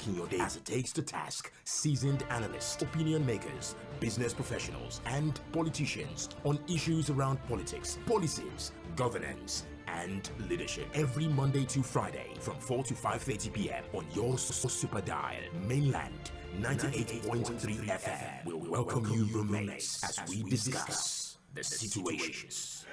taking your day as it takes to task seasoned analysts, opinion makers, business professionals, and politicians on issues around politics, policies, governance, and leadership every Monday to Friday from 4 to 5:30 p.m. on your super dial, Mainland 98.3 FM will welcome you roommates as we discuss the situations.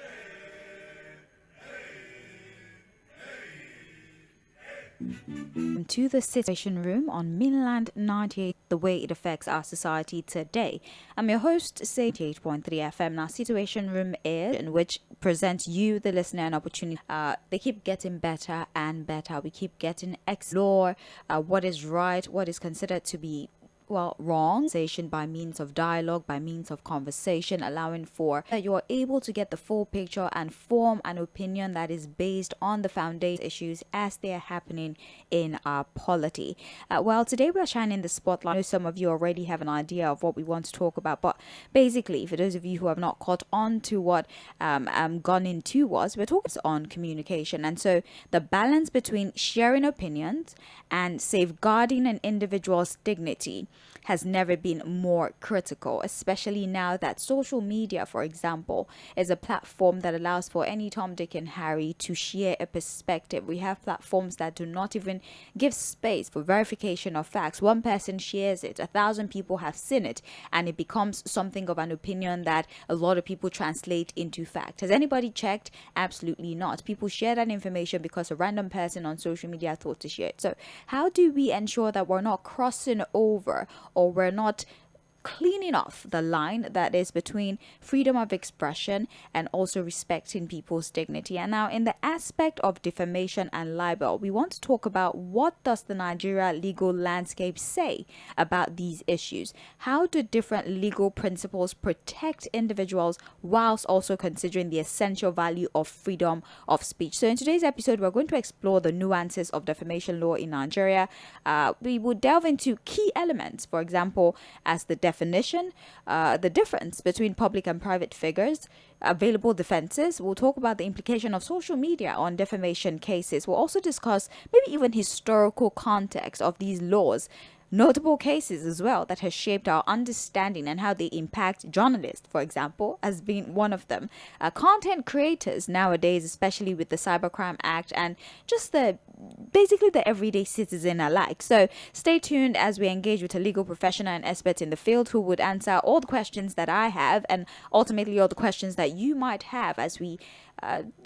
To the Situation Room on Mainland 98, the way it affects our society today. I'm your host, 98.3 FM. Now, Situation Room is in which presents you, the listener, an opportunity. They keep getting better and better. We keep getting explore what is right, what is considered to be wrong, by means of dialogue, by means of conversation, allowing for that you are able to get the full picture and form an opinion that is based on the foundation issues as they are happening in our polity. Today we are shining the spotlight. I know some of you already have an idea of what we want to talk about, but basically, for those of you who have not caught on to what gone into was, we're talking on communication, and so the balance between sharing opinions and safeguarding an individual's dignity has never been more critical, especially now that social media, for example, is a platform that allows for any Tom, Dick, and Harry to share a perspective. We have platforms that do not even give space for verification of facts. One person shares it, 1,000 people have seen it, and it becomes something of an opinion that a lot of people translate into fact. Has anybody checked? Absolutely not. People share that information because a random person on social media thought to share it. So how do we ensure that we're not crossing over, or we're not cleaning off the line that is between freedom of expression and also respecting people's dignity? And now, in the aspect of defamation and libel, we want to talk about what does the Nigeria legal landscape say about these issues? How do different legal principles protect individuals whilst also considering the essential value of freedom of speech? So in today's episode, we're going to explore the nuances of defamation law in Nigeria. We will delve into key elements, for example, as the definition, the difference between public and private figures, available defenses. We'll talk about the implication of social media on defamation cases. We'll also discuss maybe even historical context of these laws, notable cases as well that has shaped our understanding and how they impact journalists, for example, has been one of them. Content creators nowadays, especially with the Cybercrime Act, and just basically the everyday citizen alike. So stay tuned as we engage with a legal professional and expert in the field who would answer all the questions that I have, and ultimately all the questions that you might have as we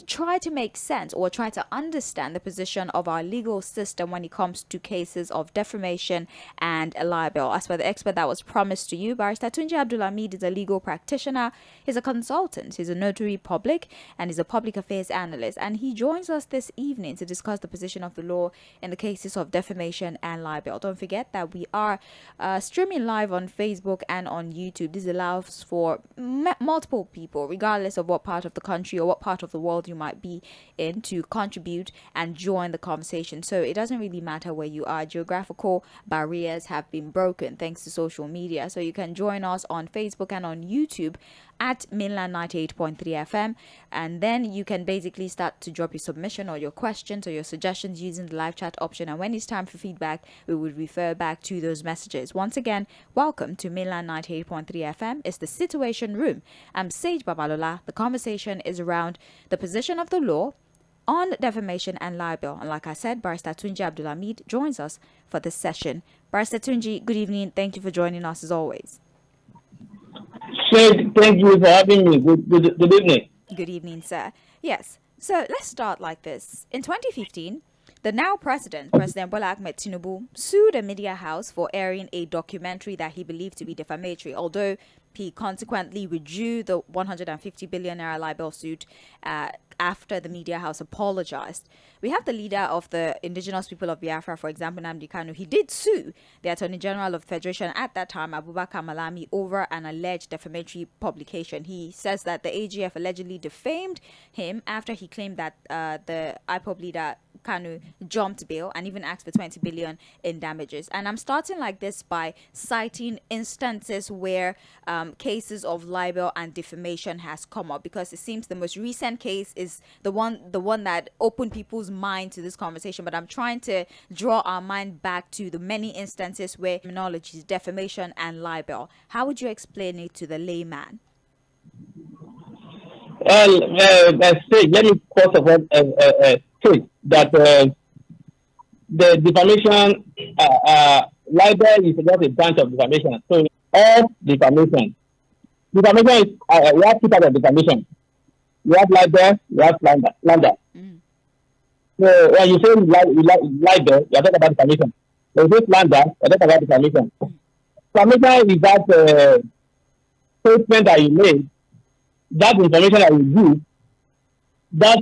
try to make sense or try to understand the position of our legal system when it comes to cases of defamation and libel. As for the expert that was promised to you, Barrister Tunji Abdulhamid is a legal practitioner, he's a consultant, he's a notary public, and he's a public affairs analyst. And he joins us this evening to discuss the position of the law in the cases of defamation and libel. Don't forget that we are streaming live on Facebook and on YouTube. This allows for multiple people, regardless of what part of the country or what part of the world you might be in, to contribute and join the conversation. So it doesn't really matter where you are. Geographical barriers have been broken thanks to social media. So you can join us on Facebook and on YouTube at Mainland 98.3 FM, and then you can basically start to drop your submission or your questions or your suggestions using the live chat option, and when it's time for feedback, we would refer back to those messages. Once again, welcome to Mainland 98.3 FM. It's the Situation Room. I'm Sage Babalola. The conversation is around the position of the law on defamation and libel, and like I said, Barrister Tunji Abdulhamid joins us for this session. Barrister Tunji, good evening. Thank you for joining us as always. Thank you for having me. Good evening. Good evening, sir. Yes. So let's start like this. In 2015, the now President Bola Ahmed Tinubu, sued a media house for airing a documentary that he believed to be defamatory, although he consequently withdrew the 150 billion naira libel suit after the media house apologized. We have the leader of the indigenous people of Biafra, for example, Nnamdi Kanu. He did sue the Attorney General of the Federation at that time, Abubakar Malami, over an alleged defamatory publication. He says that the AGF allegedly defamed him after he claimed that the IPOB leader Kanu jumped bail and even asked for 20 billion in damages. And I'm starting like this by citing instances where cases of libel and defamation has come up, because it seems the most recent case is the one that opened people's mind to this conversation. But I'm trying to draw our mind back to the many instances where terminologies, defamation and libel. How would you explain it to the layman? Well, let me first of all say that the defamation, libel is just a branch of defamation. So all defamation is, we have two types of defamation. You have libel, you have slander. So when you say libel, you are talking about defamation. When you say slander, you are talking about defamation. Defamation is that statement that you made, that information that you give, that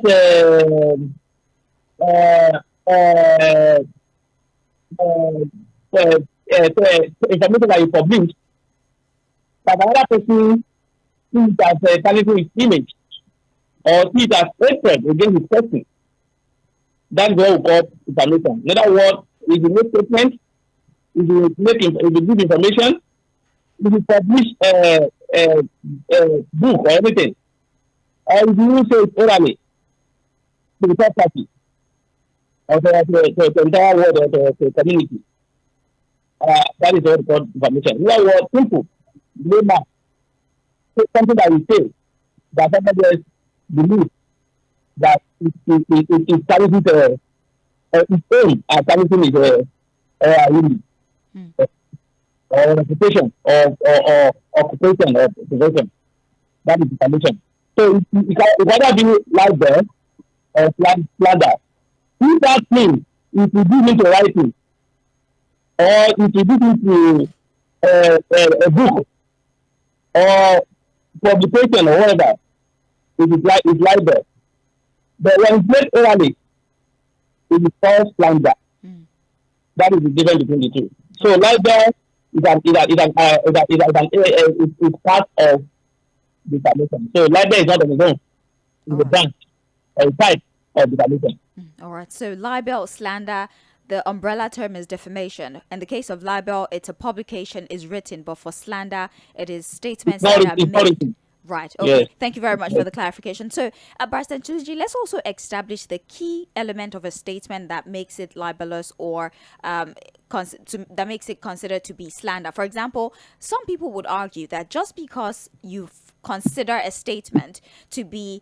information that you publish, that another person sees as tarnishing his image or sees as hatred against his person. That's what we call information. In other words, if you make statement, if you give information, if you publish a book or anything, or if you say it orally to the third party, or to the entire world, or to the community, that is what we call information. In other words, simple, layman, something that you say that somebody else believes that it carries its own, and carries his or reputation or occupation or profession. That is defamation. So it either be libel or slander. If that thing is reduced into writing, or it reduced into a book or publication or whatever, it is libel. But when it's made orally, it is called slander. That is the difference between the two. So libel is part of defamation. So libel is not on its own. It's a branch or a type of defamation. All right. So libel, slander, the umbrella term is defamation. In the case of libel, it's a publication is written, but for slander, it is statements that are made. Right. Okay. Yes. Thank you very much for the clarification. So, Barrister Ntuluji, let's also establish the key element of a statement that makes it libelous or that makes it considered to be slander. For example, some people would argue that just because you consider a statement to be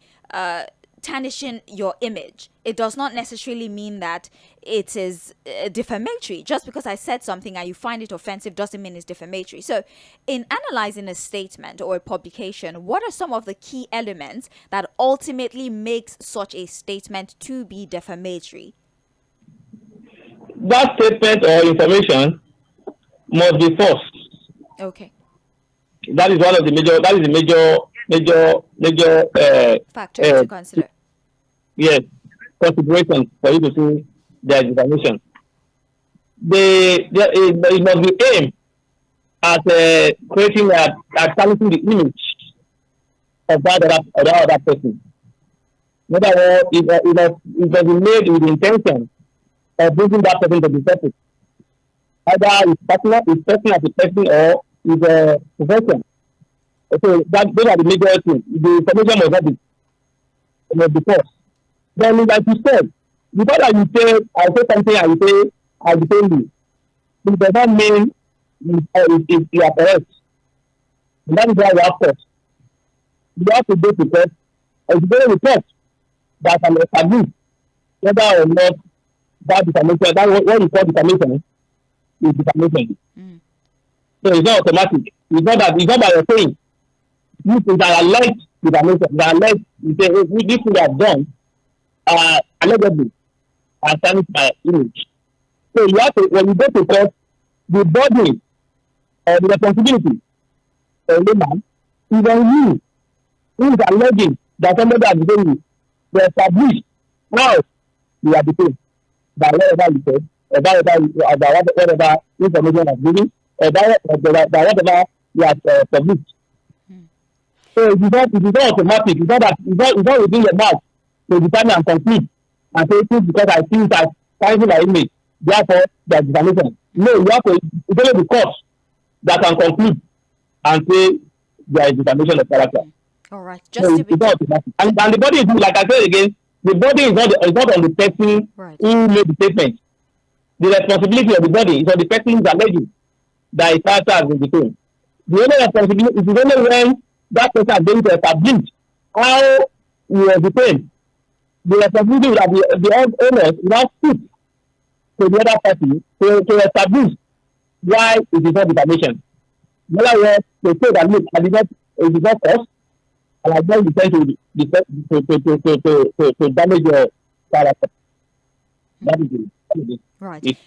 tarnishing your image, it does not necessarily mean that it is defamatory. Just because I said something and you find it offensive doesn't mean it's defamatory. So in analyzing a statement or a publication, what are some of the key elements that ultimately makes such a statement to be defamatory? That statement or information must be false. Okay. That is one of the major factors to consider. Yes, consideration for you to see their defamation. It must be aimed at creating at tarnishing the image of that other person. In other words, it must be made with the intention of bringing that person to be separate. Either it's personal as a person, or it's a profession. So those are the major things. The information must be false. Then, like you said, because you say I say something and you say I defend you, it does not mean you are correct. And that is why we have court. You have to go to court, and you go to court that can establish whether or not that defamation, that what you call defamation, is defamation. So it's not automatic. It's not by your saying. You think that I like defamation, that I like you say this thing I've done. Allegedly, and tarnish my image. So you have to, when you go to court, the body or the responsibility for a layman is on you, who is alleging that somebody has done you, to establish how you are detained by whatever you said, about whatever information you have given, by whatever you have published. So it is not automatic. It's not within your mouth to determine and conclude and say it because I see it as tarnishing my image, therefore there is defamation. No, you have to, it's only the court that can conclude and say there is defamation of character. All right, just so to be and the body is, like I said again, the body is not on the person who made the statement. The responsibility of the body is on the person who is alleging that his character has been defamed. The only responsibility is only when that person is going to establish how he was defamed. The responsibility will have the owners will not speak to the other party to establish why it is not defamation. In other words, they say that look, it is not cause, and I don't intend to damage your character. That is it. Right.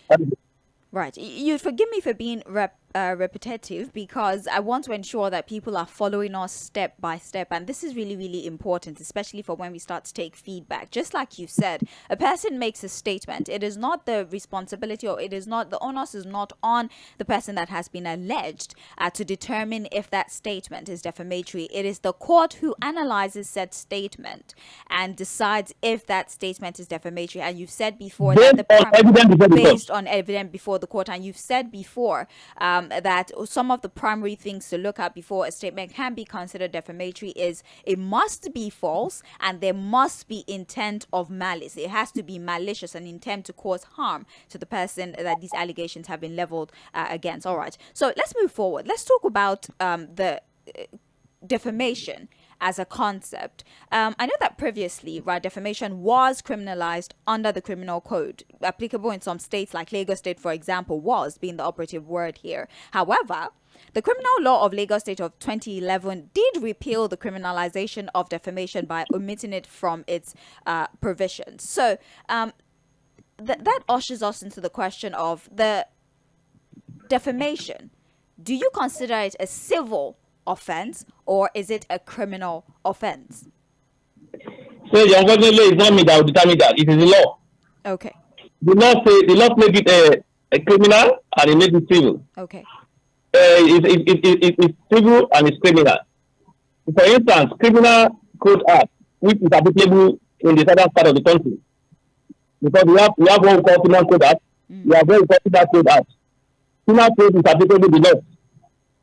Right. You forgive me for being repetitive, because I want to ensure that people are following us step by step, and this is really, really important, especially for when we start to take feedback. Just like you said, a person makes a statement. It is not the responsibility, or it is not, the onus is not on the person that has been alleged to determine if that statement is defamatory. It is the court who analyzes said statement and decides if that statement is defamatory. And you've said before that based on evidence before the court, and you've said before that some of the primary things to look at before a statement can be considered defamatory is it must be false, and there must be intent of malice. It has to be malicious and intent to cause harm to the person that these allegations have been leveled against. All right, so let's move forward. Let's talk about the defamation as a concept. I know that previously, right, defamation was criminalized under the criminal code, applicable in some states like Lagos State, for example, was being the operative word here. However, the criminal law of Lagos State of 2011 did repeal the criminalization of defamation by omitting it from its provisions. So that ushers us into the question of the defamation. Do you consider it a civil offense, or is it a criminal offense? So unfortunately, it's not me that will determine that. It is the law. Okay. The law make it a criminal, and it makes it civil. Okay. It's civil and it's criminal. For instance, criminal code act, which is applicable in the southern part of the country, because we have what we call criminal code act. We have what we call criminal code act. Criminal code is applicable in the north,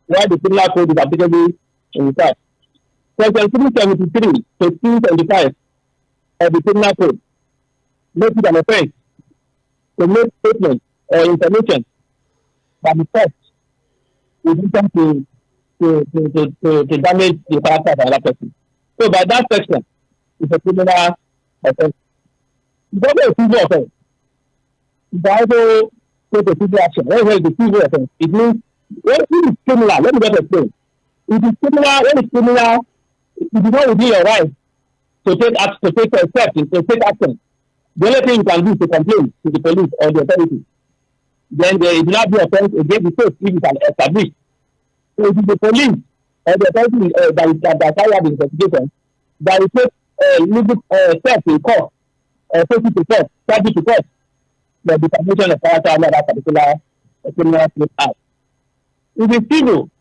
while the criminal code is applicable in the south. Section 373 to 375 of the criminal code makes it an offense to make statements or information that is false with intent to damage the character of another person. So by that section, it's a criminal offense. It's also a civil offense. If I also take a civil action, what is the civil offense? It means when it is criminal, let me just explain. It is criminal, when it's criminal, it is not within your right to take action. The only thing you can do is to complain to the police or the authorities. Then there will not be offense against the state if it is established. So it is the police or the authorities that carry out the investigation that will take legal steps in court, take it to court, charge it to court, the defamation of character under that particular criminal act. If it's civil,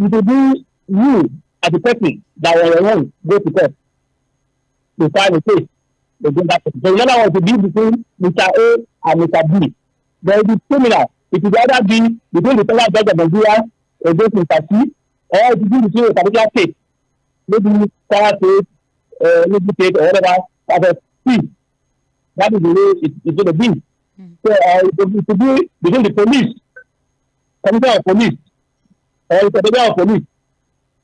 it will be you as a person that on your own go to court to file a case against that person. So in other words, to be between Mr. A and Mr. B. There will be criminal. It will either be between the federal judge of Nigeria against Mr. C, or it will be between a particular state, maybe Kwara State, Lɪධᴇ, or whatever, as a C. That is the way it's going to be. So it will be between the police, commissioner of police, or the commissioner of police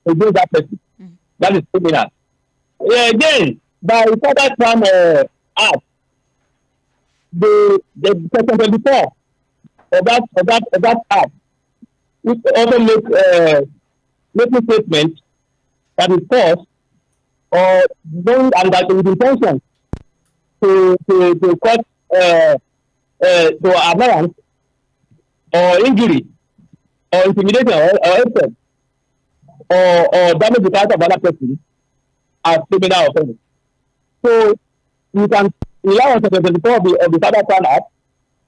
against that person. That is criminal. Again, by further crime act, the section 24 of that act, which also make a statement that is false or wrong and that with intention to cause to annoyance or injury or intimidation or insult or damage the character of another person as criminal offense. So you can rely on section 24 of the Cyber Crime Act,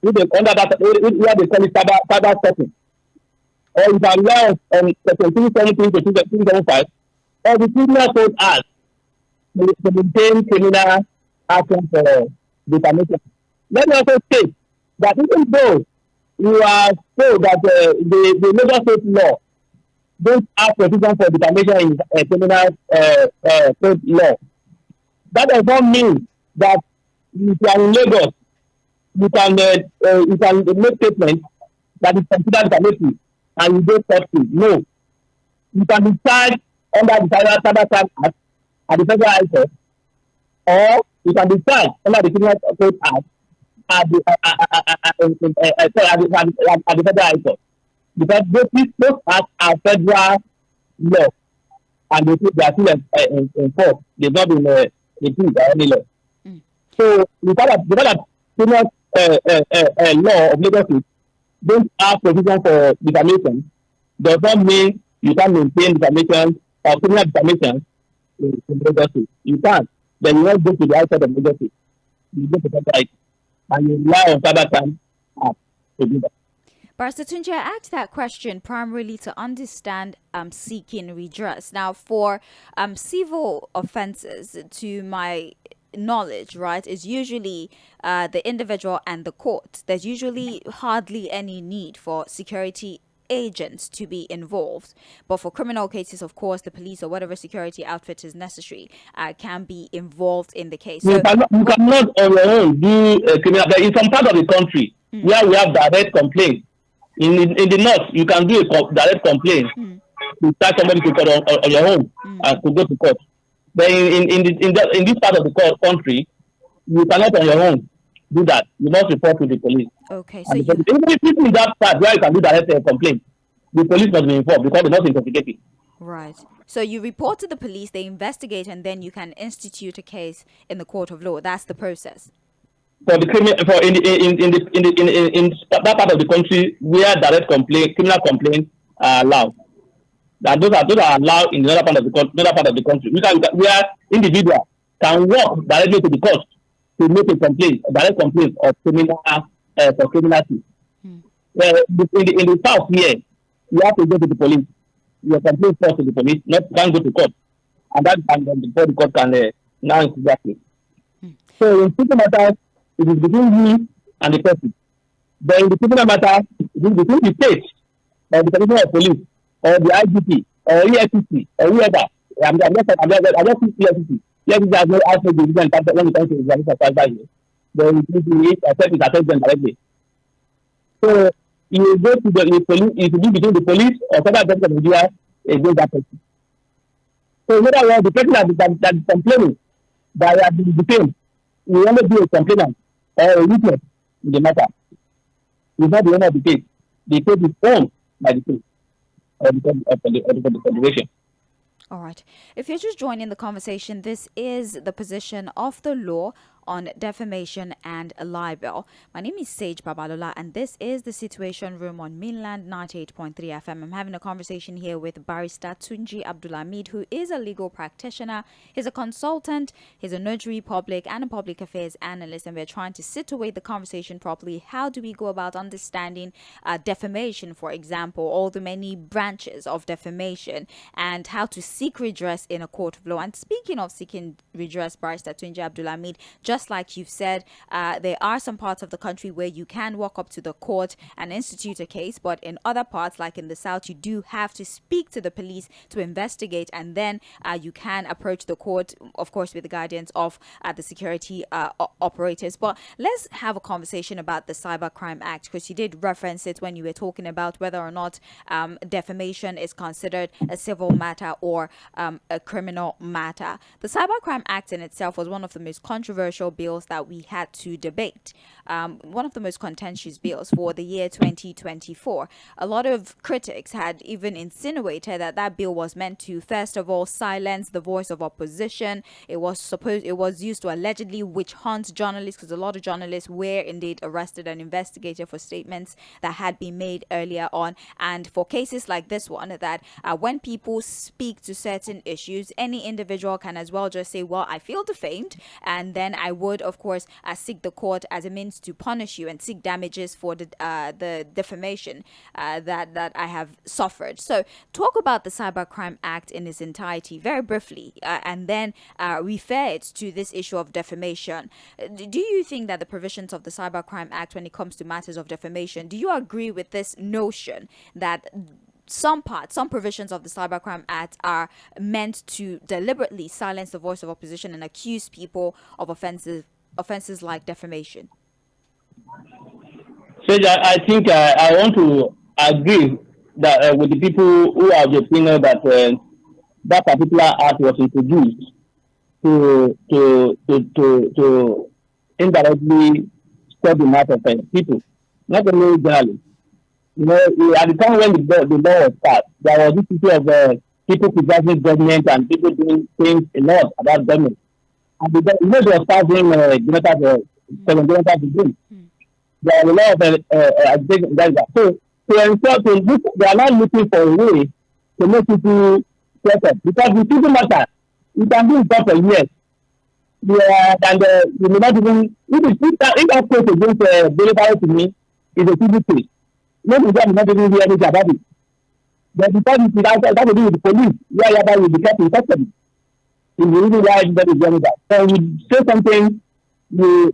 which is under that where they call it cyber setting. Or you can rely on section 373 to 375 of the Criminal Code Act to maintain criminal action for defamation. Let me also state that even though you are told that the Lagos State law don't have provision for defamation in criminal code law, that does not mean that if you are in Lagos, you can make statements that is considered defamatory and you don't stop it. No, you can be charged under the Cyber Crime Act at the Federal High Court, or you can be charged under the Criminal Code Act at the Federal High Court, because those acts are federal law and they are still enforced. They've not been improved by any law. So the fact that criminal law of Lagos State don't have provision for defamation does not mean you can maintain defamation or criminal defamation in Lagos State. You can't. Then you not go to the outside of Lagos State. You go to the right and you rely on Cyber Crime Act to do that. Barrister Tūnjí, I asked that question primarily to understand seeking redress. Now, for civil offences, to my knowledge, right, is usually the individual and the court. There's usually hardly any need for security agents to be involved, but for criminal cases, of course, the police or whatever security outfit is necessary can be involved in the case. You cannot on your own do criminal. In some part of the country where we have direct complaint, in the north, you can do a direct complaint to start somebody to court on your own and to go to court. But in this part of the country, you cannot on your own do that. You must report to the police. Okay, so even if in that part where you can do direct complaint, the police must be informed because they're not investigating. Right. So you report to the police, they investigate, and then you can institute a case in the court of law. That's the process. For the criminal, in that part of the country where direct criminal complaints are allowed, that those are allowed in another part of the country. Where individual can walk directly to the court to make a direct complaint of for criminality. In the south here, you have to go to the police. Your complaint first to the police, can't go to court, and that and before the court can now investigate. So in civil matters, it is between you and the person. But in the criminal matter, it is between the state or the commissioner of police or the IGP or EFCC or whoever. I'm just EFCC. EFCC has no outside division when it comes to examination of cyber. Then it affects them directly. So you go to the police, it will be between the police or federal government of Nigeria against that person. So in other words, the person that is complaining that has been detained will only be a complainant or a witness in the matter. He's not the owner of the case. The case is owned by the state or the federation. All right. If you're just joining the conversation, this is the position of the law on defamation and libel. My name is Sage Babalola, and this is the Situation Room on Mainland 98.3 FM. I'm having a conversation here with Barrister Tūnjí Abdulhamid, who is a legal practitioner. He's a consultant, he's a notary public and a public affairs analyst, and we're trying to situate the conversation properly. How do we go about understanding defamation, for example, all the many branches of defamation, and how to seek redress in a court of law? And speaking of seeking redress, Barrister Tūnjí Abdulhamid, just like you've said, there are some parts of the country where you can walk up to the court and institute a case, but in other parts, like in the south, you do have to speak to the police to investigate, and then you can approach the court, of course, with the guidance of the security operators. But let's have a conversation about the Cyber Crime Act, because you did reference it when you were talking about whether or not defamation is considered a civil matter or a criminal matter. The Cyber Crime Act in itself was one of the most controversial bills that we had to debate, one of the most contentious bills for the year 2024. A lot of critics had even insinuated that that bill was meant to, first of all, silence the voice of opposition. It was used to allegedly witch hunt journalists, because a lot of journalists were indeed arrested and investigated for statements that had been made earlier on. And for cases like this one, that when people speak to certain issues, any individual can as well just say, well, I feel defamed, and then I would, of course, seek the court as a means to punish you and seek damages for the defamation that I have suffered. So talk about the Cybercrime Act in its entirety, very briefly, and then refer it to this issue of defamation. Do you think that the provisions of the Cybercrime Act, when it comes to matters of defamation, do you agree with this notion that some provisions of the Cybercrime Act are meant to deliberately silence the voice of opposition and accuse people of offenses like defamation? So I think I want to agree that with the people who are the opinion that that particular act was introduced to indirectly stop the mouth of people, not only journalists. You know, at the time when the law was passed, there was this issue of people criticizing government and people doing things a lot about government. And the law was passed in Jonathan's beginning. There are a lot of agitation like that. So to ensure they are not looking for a way to make people better. Because the people matter. You can be in court for years. And you may not even, if that case against B쏘ʟʟ to me is a civil case. Maybe that will not even hear anything about it. But because it has that to do with the police, whereby will be kept in custody. It's the reason why everybody is doing that. So you say something, you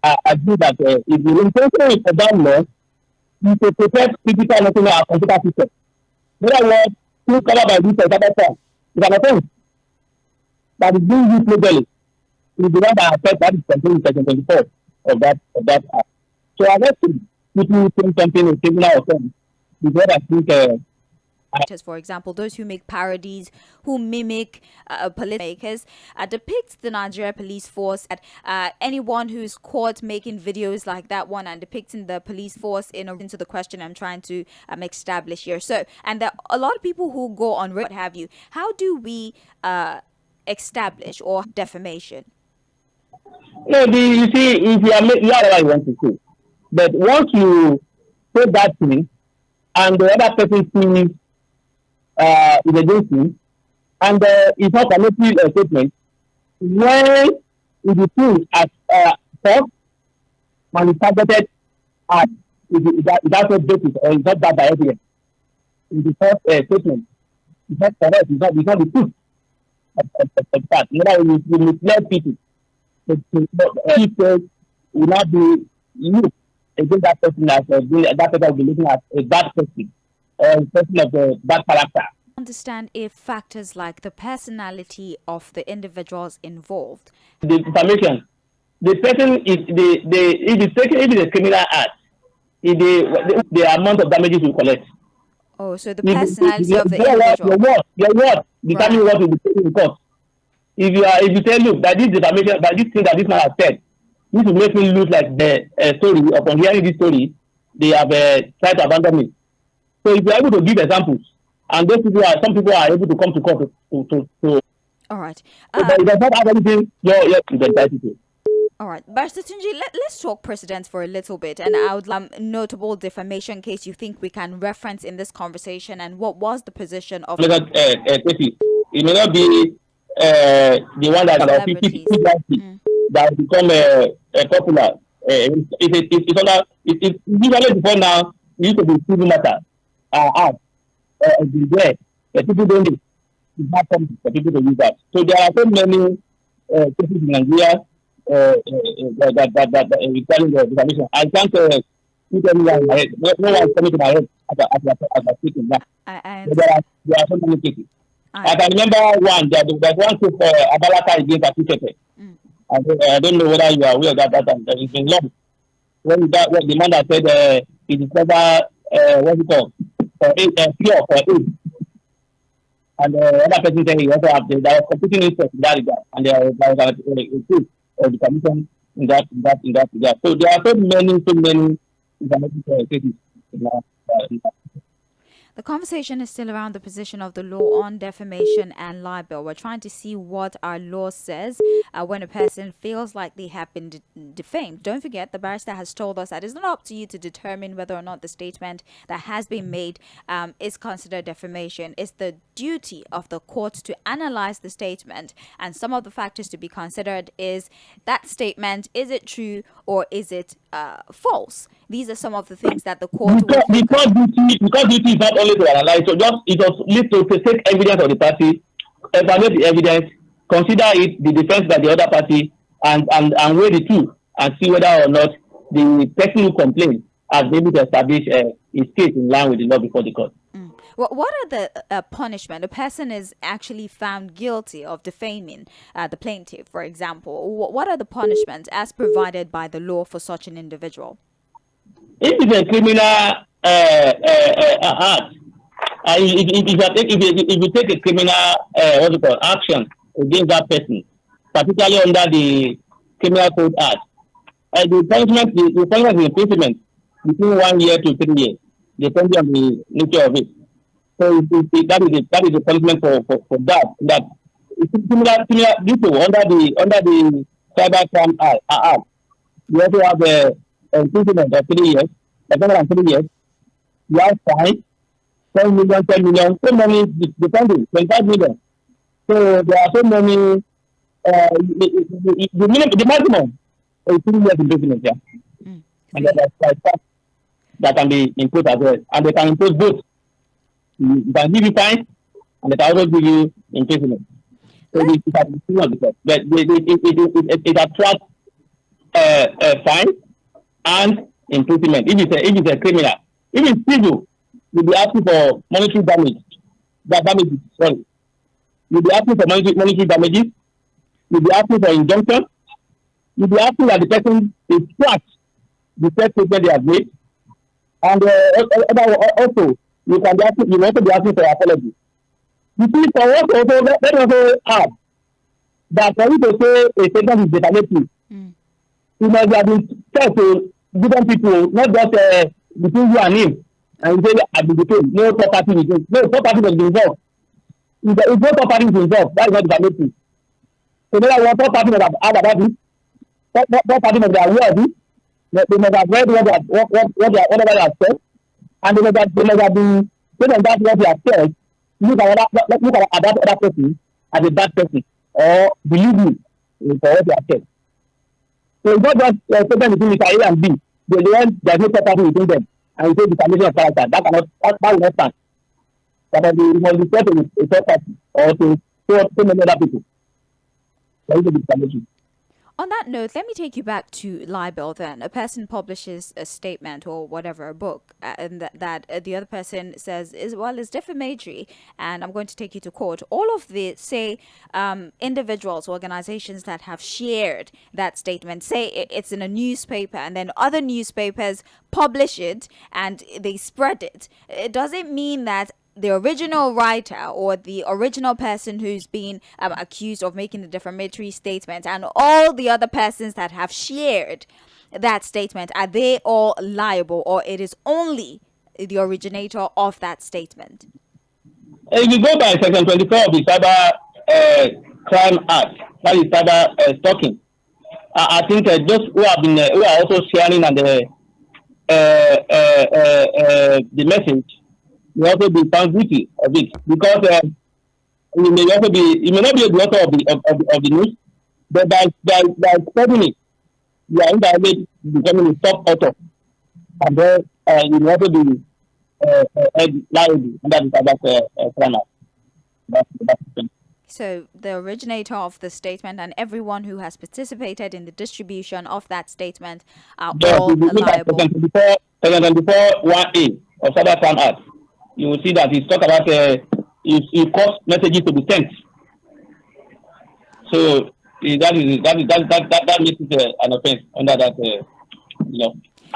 agree that if the intention is for that law, you should protect critical national computer system. In other words, things covered by this cyber crime is an offense that is being used legally. It is the one that affects that is contained in section 24 of that act. So I guess people think something is criminal offense because I think for example, those who make parodies, who mimic policymakers, depict the Nigeria police force. Anyone who's caught making videos like that one and depicting the police force into the question I'm trying to establish here. So, and there are a lot of people who go on what have you. How do we establish or defamation? No, you see, if you are what I want to say. But once you say that thing, and the other person sees is against you, and it's not connected a statement, when it is seen as false and it's targeted at that's not basis or it's not bad by evidence. It is false statement. It's not correct. It's not the truth of that. You know, you mislead people. People will not be used against that person as that person will be looking at a bad person or a person of a bad character. Understand if factors like the personality of the individuals involved. The information, the person is if it is a criminal act, the amount of damages you collect. Oh, so the personality of the individual. Your word determine what will be taken in court. If you say, look, that this defamation, that this thing that this man has said, this will make me look like the story. Upon hearing this story, they have tried to abandon me. So if you are able to give examples, and some people are able to come to court to all right. But it does not have anything you're entitled to. All right, Barrister Tunji, let's talk precedents for a little bit, and I would notable defamation case you think we can reference in this conversation, and what was the position of? It may not be the one that that become popular. It's usually before now. It used to be civil matter. There, people don't. It's not common for people to use that. So there are so many cases in Nigeria that regarding the defamation. I can't put anyone in my head. No one is coming to my head as I speak in that. There are so many cases. I can remember one. There's one case for Abalaka against Atiquette. I don't know whether you are aware of that. It's been long. When the man that said he discovered what's it called? Cure for AIDS. And other person saying he also have there was competing interest in that regard, and there was a case of the commission in that regard. So there are so many information cases in that. The conversation is still around the position of the law on defamation and libel. We're trying to see what our law says when a person feels like they have been defamed. Don't forget, the barrister has told us that it's not up to you to determine whether or not the statement that has been made is considered defamation. It's the duty of the court to analyze the statement, and some of the factors to be considered is that statement, is it true or is it false? These are some of the things that the court because duty is not only to analyze, so just it was need to take evidence of the party, evaluate the evidence, consider it, the defense by the other party, and weigh the two and see whether or not the person who complained has been able to establish his case in line with the law before the court. Well, what are the punishment? A person is actually found guilty of defaming the plaintiff, for example. What are the punishments as provided by the law for such an individual? If it's a criminal act, if you take a criminal action against that person, particularly under the Criminal Code Act, the punishment is imprisonment between 1 year to 3 years, depending on the nature of it. So that is the punishment for that. That it's similar under the Cybercrime Act. You also have the imprisonment of 3 years, 3 years. You have fine, 10 million, so many depending, 25 million. So there are so many. The maximum is 3 years imprisonment, yeah. And that can be imposed as well, and they can impose both. You can give you fine, and they can also give you imprisonment. So it attracts fine and imprisonment. If it's a criminal, if it's civil, you'll be asking for monetary damage. You'll be asking for monetary damages. You'll be asking for injunction. You'll be asking that the person is tracked the first statement they have made, and also you will also be asking for apology. You see, for us also, let us also add that for you to say a statement is defamatory, it must have been said to different people, not just between you and him, and you say I be defamed. No third party must be involved. If no third party is involved, that is not defamatory. So there are third party must have heard about it. Third party must be aware of it. They must have read whatever they have said, and they must have been based on that what they have said. Look at that other person as a bad person, or believe me for what they have said. So it's not just statement between Mr. A and B. There's no third party between them, and you say defamation of character. That will not stand. But it must be said to a third party or to so many other people. So it's a defamation. On that note, let me take you back to libel then. A person publishes a statement or whatever, a book, and that the other person says, it's defamatory, and I'm going to take you to court. All of the, say, individuals, organizations that have shared that statement, say it's in a newspaper, and then other newspapers publish it, and they spread it. Does it mean that the original writer or the original person who's been accused of making the defamatory statement and all the other persons that have shared that statement, are they all liable, or it is only the originator of that statement? If you go by Section 24 of the Cyber Crime Act, that is cyber stalking, I think those who are also sharing and the message will also be found guilty of it, because you may not be the author of the news, but by spreading it, you are indirectly becoming a top author, and then you will also be liable under the crime act. So the originator of the statement and everyone who has participated in the distribution of that statement are all liable. Section 1A of Cyber Crime Act, you will see that it's talk about it cause messages to be sent. So that makes it an offense under that law.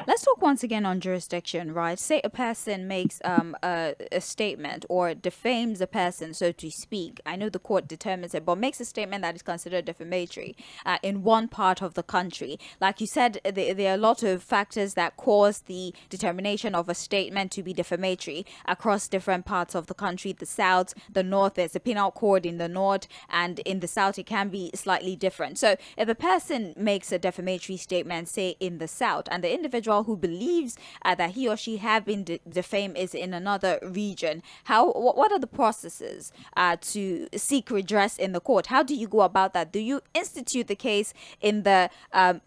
Let's talk once again on jurisdiction, right? Say a person makes a statement or defames a person, so to speak. I know the court determines it, but makes a statement that is considered defamatory in one part of the country. Like you said, there are a lot of factors that cause the determination of a statement to be defamatory across different parts of the country. The South, the North, there's a penal code in the North, and in the South, it can be slightly different. So if a person makes a defamatory statement, say in the South, and the individual who believes that he or she have been defamed is in another region, what are the processes to seek redress in the court? How do you go about that? Do you institute the case in the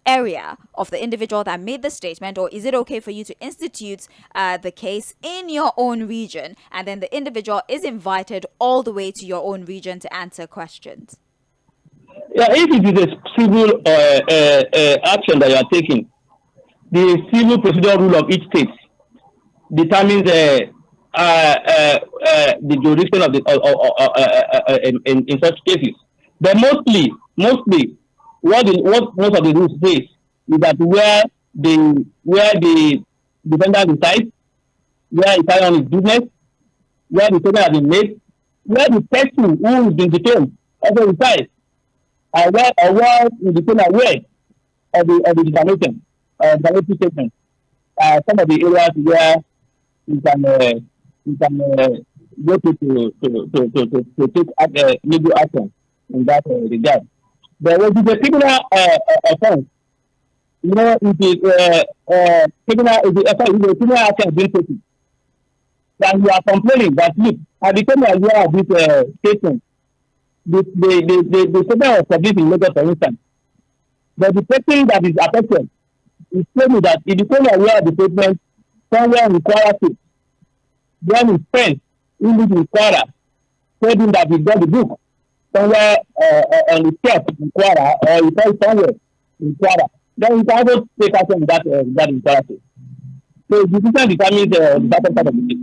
area of the individual that made the statement, or is it okay for you to institute the case in your own region, and then the individual is invited all the way to your own region to answer questions? Yeah, if it is a civil action that you are taking, the civil procedural rule of each state determines the jurisdiction of the in such cases. But mostly, what most of the rules say is that where the defendant resides, where he carries on his business, where the statement has been made, where the person who is being detained also resides, or where is became aware of the defamation, defamatory statement. Some of the areas where you can go to take legal action in that regard. There will be a criminal offense. You know, it is criminal action being taken. And you are complaining that, look, I became aware of this statement. The statement was published in Lagos, for instance. But the person that is affected is telling that he became aware of the statement somewhere in Kwara State. Then his friend, who lives in Kwara, told him that he got the book somewhere on the shelf in Kwara, or he found somewhere in Kwara. Then he can also take action in that in Kwara State. So the decision determines the bottom part of the case.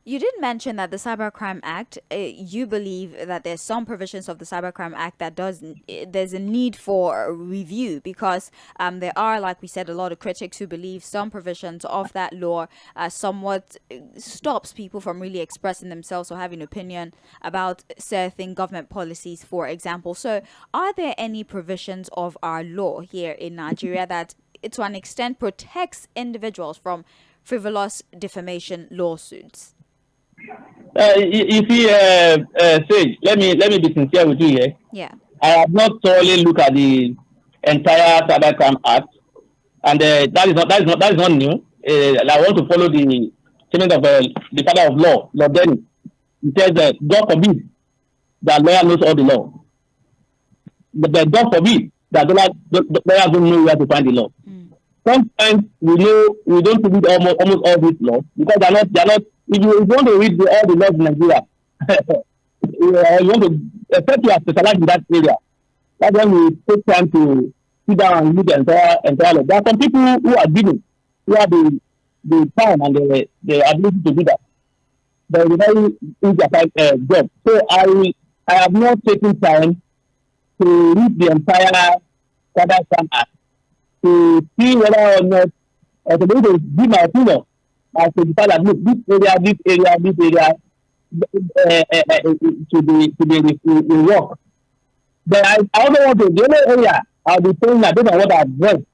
You did mention that the Cybercrime Act, you believe that there's some provisions of the Cybercrime Act that there's a need for review, because there are, like we said, a lot of critics who believe some provisions of that law somewhat stops people from really expressing themselves or having opinion about certain government policies, for example. So are there any provisions of our law here in Nigeria that to an extent protects individuals from frivolous defamation lawsuits? You see, Sage, let me be sincere with you here. Yeah. I have not thoroughly looked at the entire Cybercrime Act, and that is not new. I want to follow the statement of the father of law, Lord Dennis. He says that God forbid that lawyer knows all the law. But God forbid that lawyers don't know where to find the law. Sometimes we don't read almost all these laws because they're not. If you want to read all the laws in Nigeria, you want to, except you are specialized in that area, that's when we take time to sit down and read the entire law. There are some people who are given, who have the time and the ability to do that. But it's a very easy job. So I have not taken time to read the entire Cybercrime Act to see whether or not, to be able to give my opinion as to decide that, look, this area to work. But I also want to, the other area I'll be saying that based on what I've read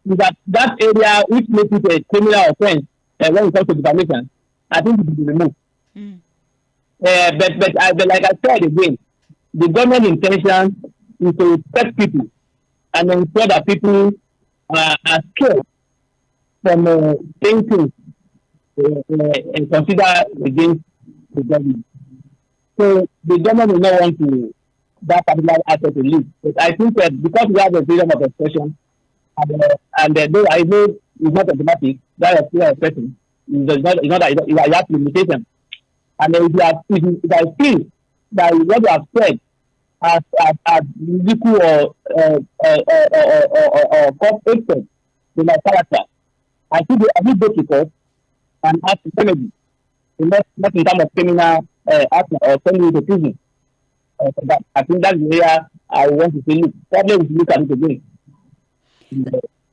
is that area which makes it a criminal offense when it comes to defamation, I think it should be removed. But like I said again, the government intention is to respect people and ensure that people are scared from saying things and consider against the government. So the government will not want to that particular aspect to leave. But I think that because we have a freedom of expression, and though I know it's not automatic, that is still expression. It's not that you have limitation. And if I feel that what you have said as ridicule or cause to my character, I should go to court and ask the remedy, not in terms of criminal action or sending you to prison. I think that's where I want to say, look, probably we should look at it again.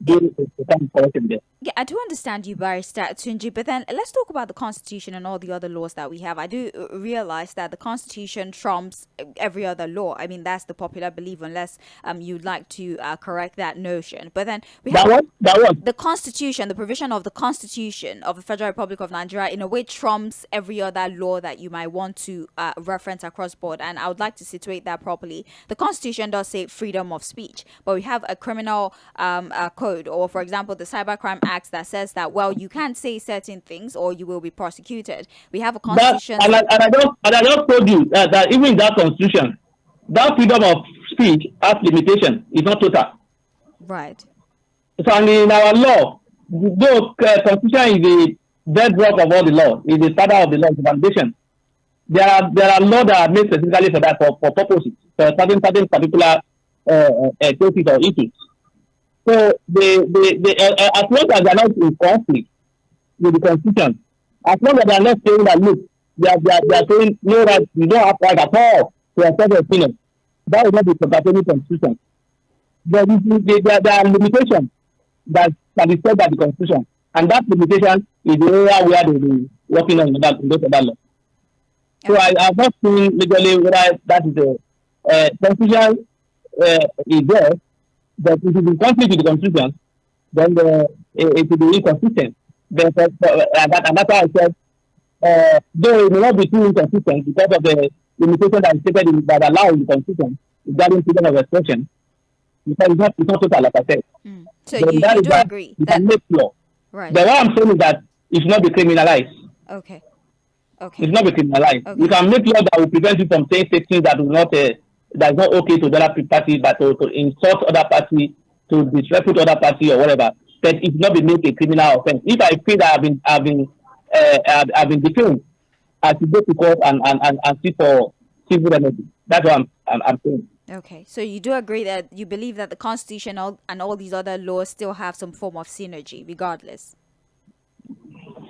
do a kind of correction there. Yeah, I do understand you, Barrister Tunji, but then let's talk about the Constitution and all the other laws that we have. I do realize that the Constitution trumps every other law. I mean, that's the popular belief, unless you'd like to correct that notion. But then we have the Constitution, the provision of the Constitution of the Federal Republic of Nigeria, in a way trumps every other law that you might want to reference across board. And I would like to situate that properly. The Constitution does say freedom of speech, but we have a criminal code, or for example, the Cybercrime Act that says that, well, you can't say certain things or you will be prosecuted. We have a constitution. And I just told you that even in that constitution, that freedom of speech has limitation. It's not total. Right. So and in our law, though constitution is the bedrock of all the law, is the standard of the law, the foundation. There are laws that are made specifically for that, for purposes, for certain particular cases or issues. So as long as they are not in conflict with the Constitution, as long as they are not saying that, look, they are saying no right, you don't have right at all to express your opinion, that will not be contradictory Constitution. There are limitations that can be set by the Constitution, and that limitation is the area where they will be working on in those other laws. So I have not seen legally whether that is the Constitution is there. But if it is in conflict with the Constitution, then it will be inconsistent. And that's why I said, though it may not be too inconsistent because of the limitation that is stated that allow in the Constitution regarding freedom of expression, because it's not total, like I said. So you do agree that can make law. Right. But what I'm saying is that it should not be criminalized. Okay. It should not be criminalized. Okay. You can make law that will prevent you from saying things that will not. That's not okay to the other party, but to insult other party, to disrepute other party or whatever. But it should not be made a criminal offense. If I feel that I've been defamed, I should go to court and seek for civil remedy. That's what I'm saying. Okay, so you do agree that you believe that the Constitution and all these other laws still have some form of synergy, regardless.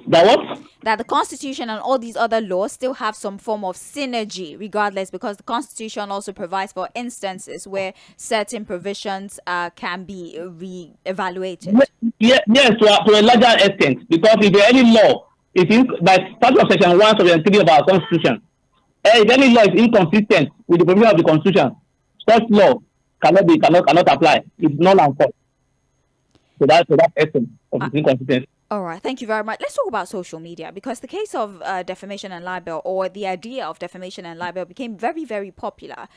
That what? That the Constitution and all these other laws still have some form of synergy, regardless, because the Constitution also provides for instances where certain provisions can be re-evaluated. Yes, to a larger extent, because if there any law, if by statute of section 173 of our Constitution, if any law is inconsistent with the provision of the Constitution, such law cannot apply. It's null and void. So that's the essence of the inconsistency. All right, thank you very much. Let's talk about social media, because the case of defamation and libel, or the idea of defamation and libel, became very, very popular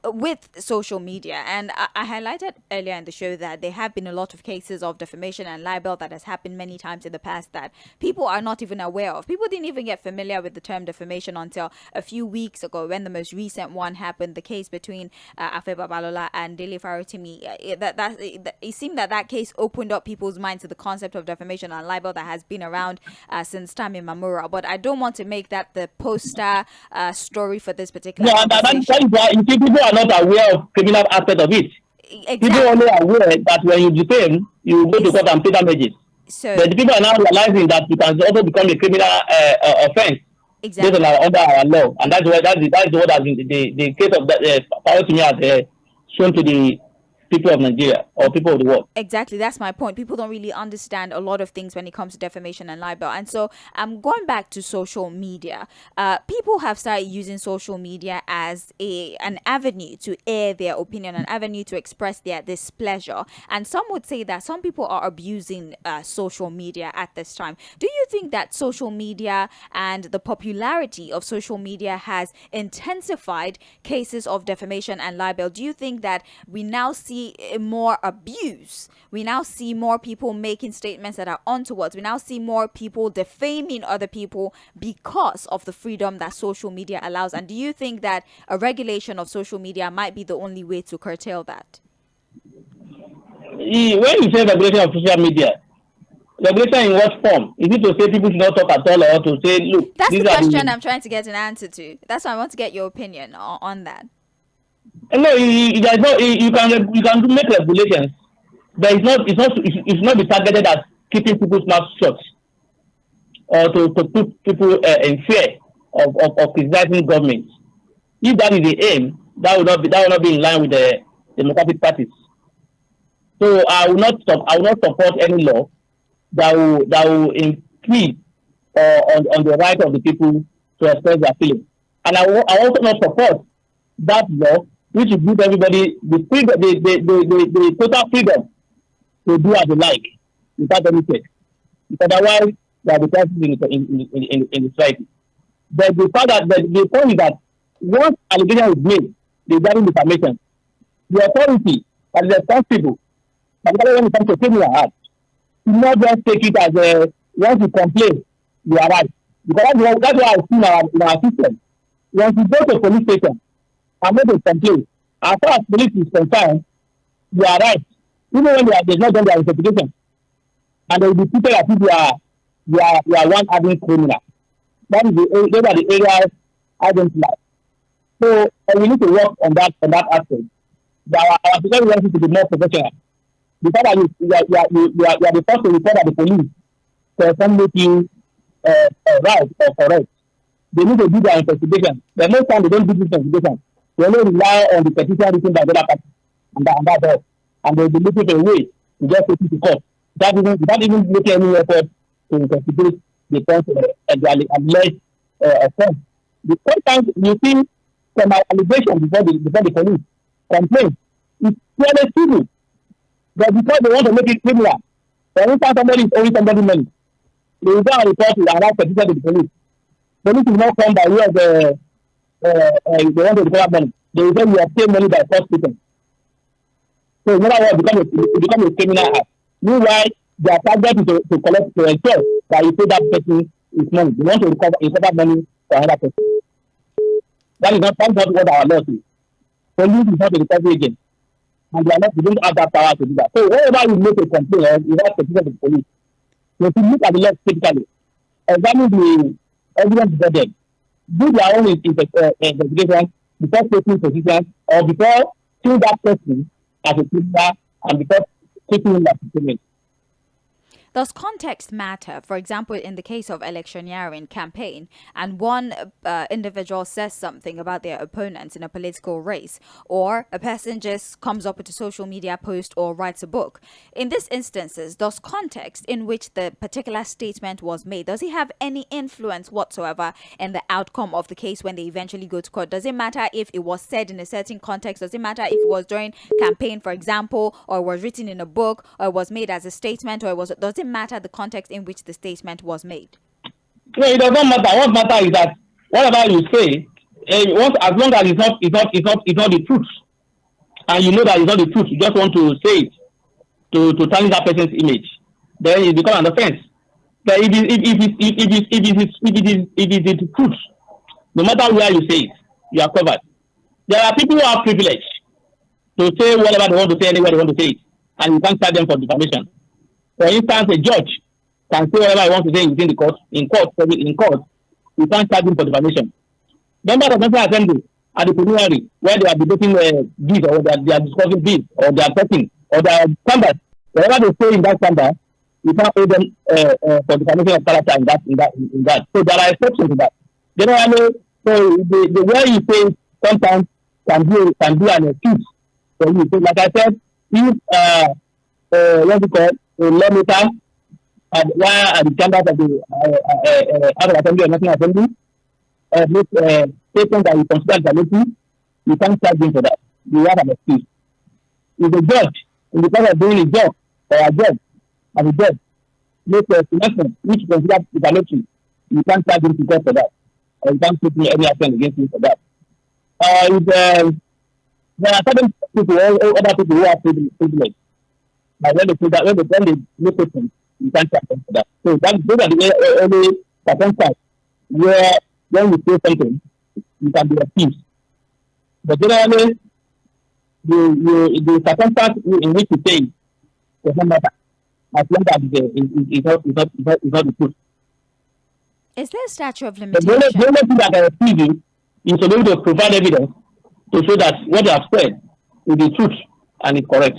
with social media. And I highlighted earlier in the show that there have been a lot of cases of defamation and libel that has happened many times in the past that people are not even aware of. People didn't even get familiar with the term defamation until a few weeks ago, when the most recent one happened, the case between Aƒe and Dele Farotimi. It seemed that case opened up people's minds to the concept of defamation and libel that has been around since time immemorial. But I don't want to make that the poster story for this particular that is why people are not aware of criminal aspect of it. Exactly. People are only aware that when you defame, you go to court and pay damages. So, but the people are now realizing that you can also become a criminal offense. Exactly. Under our law, and that's what has been the case of that Farotimi has shown to the people of Nigeria or people of the world. Exactly, that's my point. People don't really understand a lot of things when it comes to defamation and libel. And so I'm going back to social media. People have started using social media as an avenue to air their opinion, an avenue to express their displeasure. And some would say that some people are abusing social media at this time. Do you think that social media and the popularity of social media has intensified cases of defamation and libel? Do you think that we now see more abuse? We now see more people making statements that are untoward. We now see more people defaming other people because of the freedom that social media allows. And do you think that a regulation of social media might be the only way to curtail that? When you say regulation of social media, regulation in what form? Is it to say people should not talk at all, or to say, look? That's the question I'm trying to get an answer to. That's why I want to get your opinion on that. No, you can make regulations, but it's not be targeted as keeping people's mouths shut, or to put people in fear of criticizing government. If that is the aim, that will not be in line with the democratic parties. So I will not support any law that will increase on the right of the people to express their feelings. And I also not support that law which will give everybody the freedom, the total freedom to do as they like without any check. Because otherwise, they are the person in the society. But the fact that the point is that once allegation is made regarding defamation, the authority that is responsible, particularly when it comes to criminal act, do not just take it as a once you complain, you are right. Because that's what I see in our system. Once you go to a police station and make a complaint, as far as police is concerned, you are right. Even when they've not done their investigation, and they will be treated as if you are one hardened criminal. Those are the areas I don't like. So we need to work on that aspect. That our security agency to be more professional. Because you are the first to report at the police for something right or correct. They need to do their investigation. The most time they don't do this investigation, they only rely on the petition written by the other party and that's all. And they'll be looking for a way to just take it to court. Without even making any effort to investigate the person and the alleged offense. The sometimes you see some allegation before the police complaint, it's clearly civil. But because they want to make it criminal, for instance, somebody is owing somebody money, they will go and report to and write petition to the police. Police will not come by way of they want to recover money. They will say you have paid money by false pretense. So in other words, it becomes a criminal act. Meanwhile, their target is to collect to ensure that you pay that person his money. They want to recover money for another person. That is not what our law says. Police is not a recovery agent. And they don't have that power to do that. So whenever you make a complaint, you have to petition to the police. So if you look at the law critically, examine the evidence before them, do their own investigation before taking position or before seeing that person as a criminal and before taking him as a criminal. Does context matter? For example, in the case of electioneering campaign, and one individual says something about their opponents in a political race, or a person just comes up with a social media post or writes a book. In these instances, does context in which the particular statement was made, does it have any influence whatsoever in the outcome of the case when they eventually go to court? Does it matter if it was said in a certain context? Does it matter if it was during campaign, for example, or it was written in a book, or it was made as a statement, or does it matter the context in which the statement was made? No, it does not matter. What matters is that whatever you say, as long as it's not the truth, and you know that it's not the truth, you just want to say it to tarnish that person's image, then it becomes an offense. But if it is the truth, no matter where you say it, you are covered. There are people who have privilege to say whatever they want to say anywhere they want to say it, and you can't charge them for defamation. For instance, a judge can say whatever he wants to say within the court. In court, you can't charge him for defamation. Members of the National Assembly at the plenary where they are debating bills or they are discussing bills or they are talking or they are chambers, whatever they say in that chamber, you can't pay them for defamation of character in that. So there are exceptions to that. Generally, so the way you say sometimes can be an excuse for you. So like I said, if what you call a lawmaker at the chambers of the House of Assembly or National Assembly make statements that you consider defamatory, you can't charge him for that. You have an excuse. If a judge, in the course of doing his job, or a judge, as a judge, make a statement which you consider defamatory, you can't charge him to court for that. Or you can't take any action against him for that. There are certain people, other people who have privilege. But when they make it, you can't charge them for that. So those are the only circumstances where when you say something, you can be accused. But generally, the circumstance in which you say it does not matter, as long as it's not the truth. Is there a statute of limitation? The only thing that I accuse you is to be able to provide evidence to show that what you have said is the truth and is correct.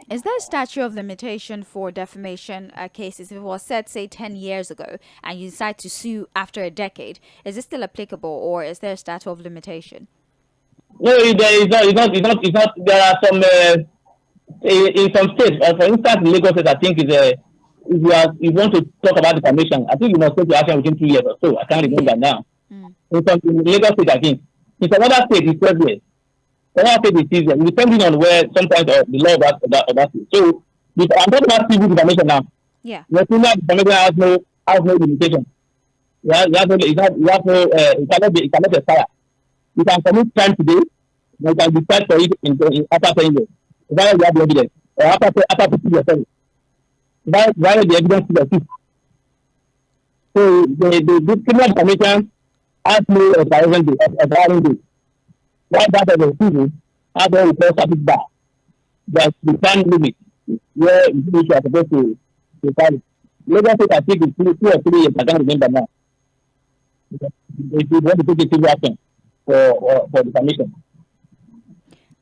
Is there a statute of limitation for defamation cases? If it was said, say, 10 years ago, and you decide to sue after a decade, is it still applicable, or is there a statute of limitation? No, there is not. It's not. There are some in some states, for instance, in Lagos State, I think is a if you want to talk about defamation, I think you must take the action within 2 years or so. I can't remember now. In Lagos State, I think. In some other state, it's 12 years. Another state is 6 years, depending on where sometimes the law of that state. So, I'm talking about civil defamation now. Yeah. The criminal defamation has no limitation. It cannot expire. You can commit crime today, you can be tried for it in after 10 years. Provided you have the evidence, or after 50 years, sorry. Provided the evidence is exists. So the criminal defamation has no expiration date. Why that of the civil has what we call static bar. There's the time limit where you are supposed to carry. Lagos State, I think it's 2 or 3 years, I can't remember now. If you want to take a civil action for defamation.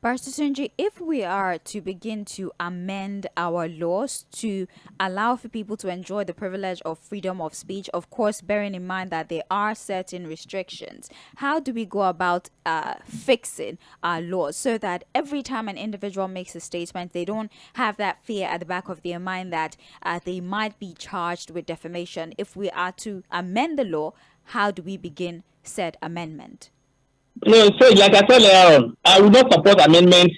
Pastor Tunji, if we are to begin to amend our laws to allow for people to enjoy the privilege of freedom of speech, of course, bearing in mind that there are certain restrictions, how do we go about fixing our laws so that every time an individual makes a statement, they don't have that fear at the back of their mind that they might be charged with defamation? If we are to amend the law, how do we begin said amendment? No, so like I said earlier on, I will not support amendments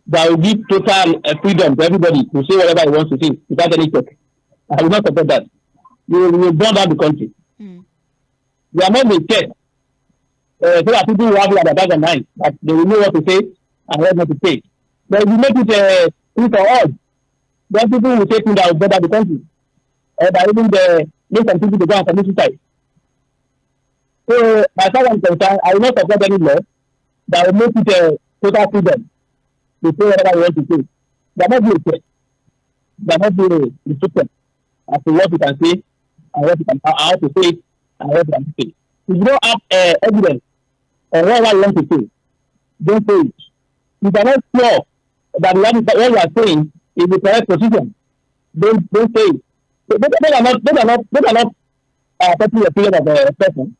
that will give total freedom to everybody to say whatever he wants to say without any check. I will not support that. We will burn down the country. We are not the check. So that people will have it at the back of mind that they will know what to say and what not to say. But if you make it free for all, then people will say things that will better the country. Or that even make some people to go and commit suicide. So, as far as I'm concerned, I will not support any law that will make it a total freedom to say whatever you want to say. There must be a check. There must be a restriction as to what you can say and what you can, how to say it and what you can say. If you don't have evidence on whatever you want to say, don't say it. If you are not sure that what you are saying is the correct position, don't say it. Those are not taking the opinion of a person.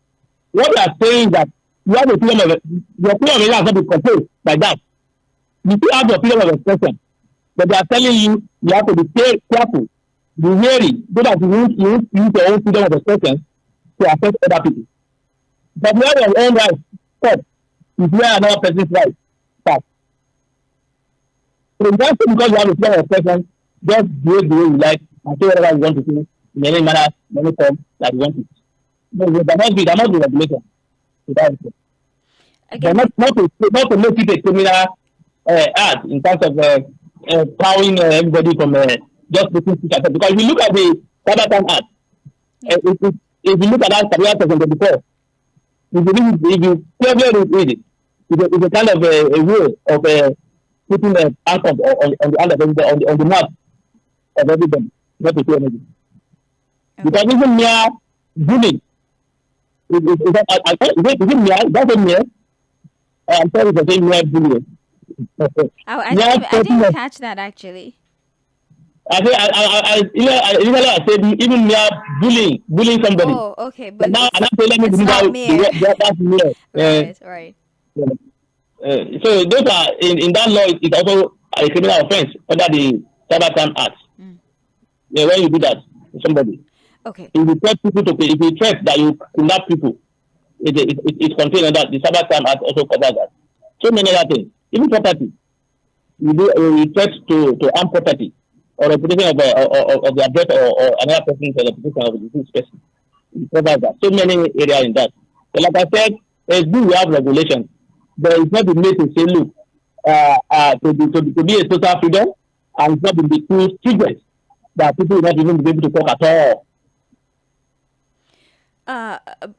What you are saying is that you have a freedom of your freedom of not be controlled by that. You still have your freedom of expression, but they are telling you have to be careful, be wary, so that you won't use your own freedom of expression to affect other people. But you have your own rights first, if you are another person's right first. So you can't say because you have a freedom of expression, just do it the way you like and say whatever you want to say in any manner, in any form that you want to. No, there must be regulation. Again, not to make it a criminal act in terms of plowing everybody from just making speech. Because if you look at the Cybercrime Act, if you look at that career section 24, if you clearly read it, it's a kind of a way of putting a handcuff on the hand of everybody, on the mouth of everybody, not to say anything. Because even mere bullying. Is it mere? That's a mere. I'm sorry for saying mere bullying. I didn't catch that actually. I said even mere bullying somebody. Oh, okay, but now let me bring out that's mere. Right. So those are in that law. It's also a criminal offense under the Cybercrime Act. Yeah, when you do that to somebody. Okay. If you threat people to pay, if you threat that you kidnap people, it's contained under the Cybercrime Act also covers that. So many other things, even property. You threat to harm property or reputation of the address or another person's reputation of the deceased person. It covers that. So many areas in that. So like I said, we have regulations, but it's not been made to say, look, to be a total freedom, and it's not been too stringent that people will not even be able to talk at all.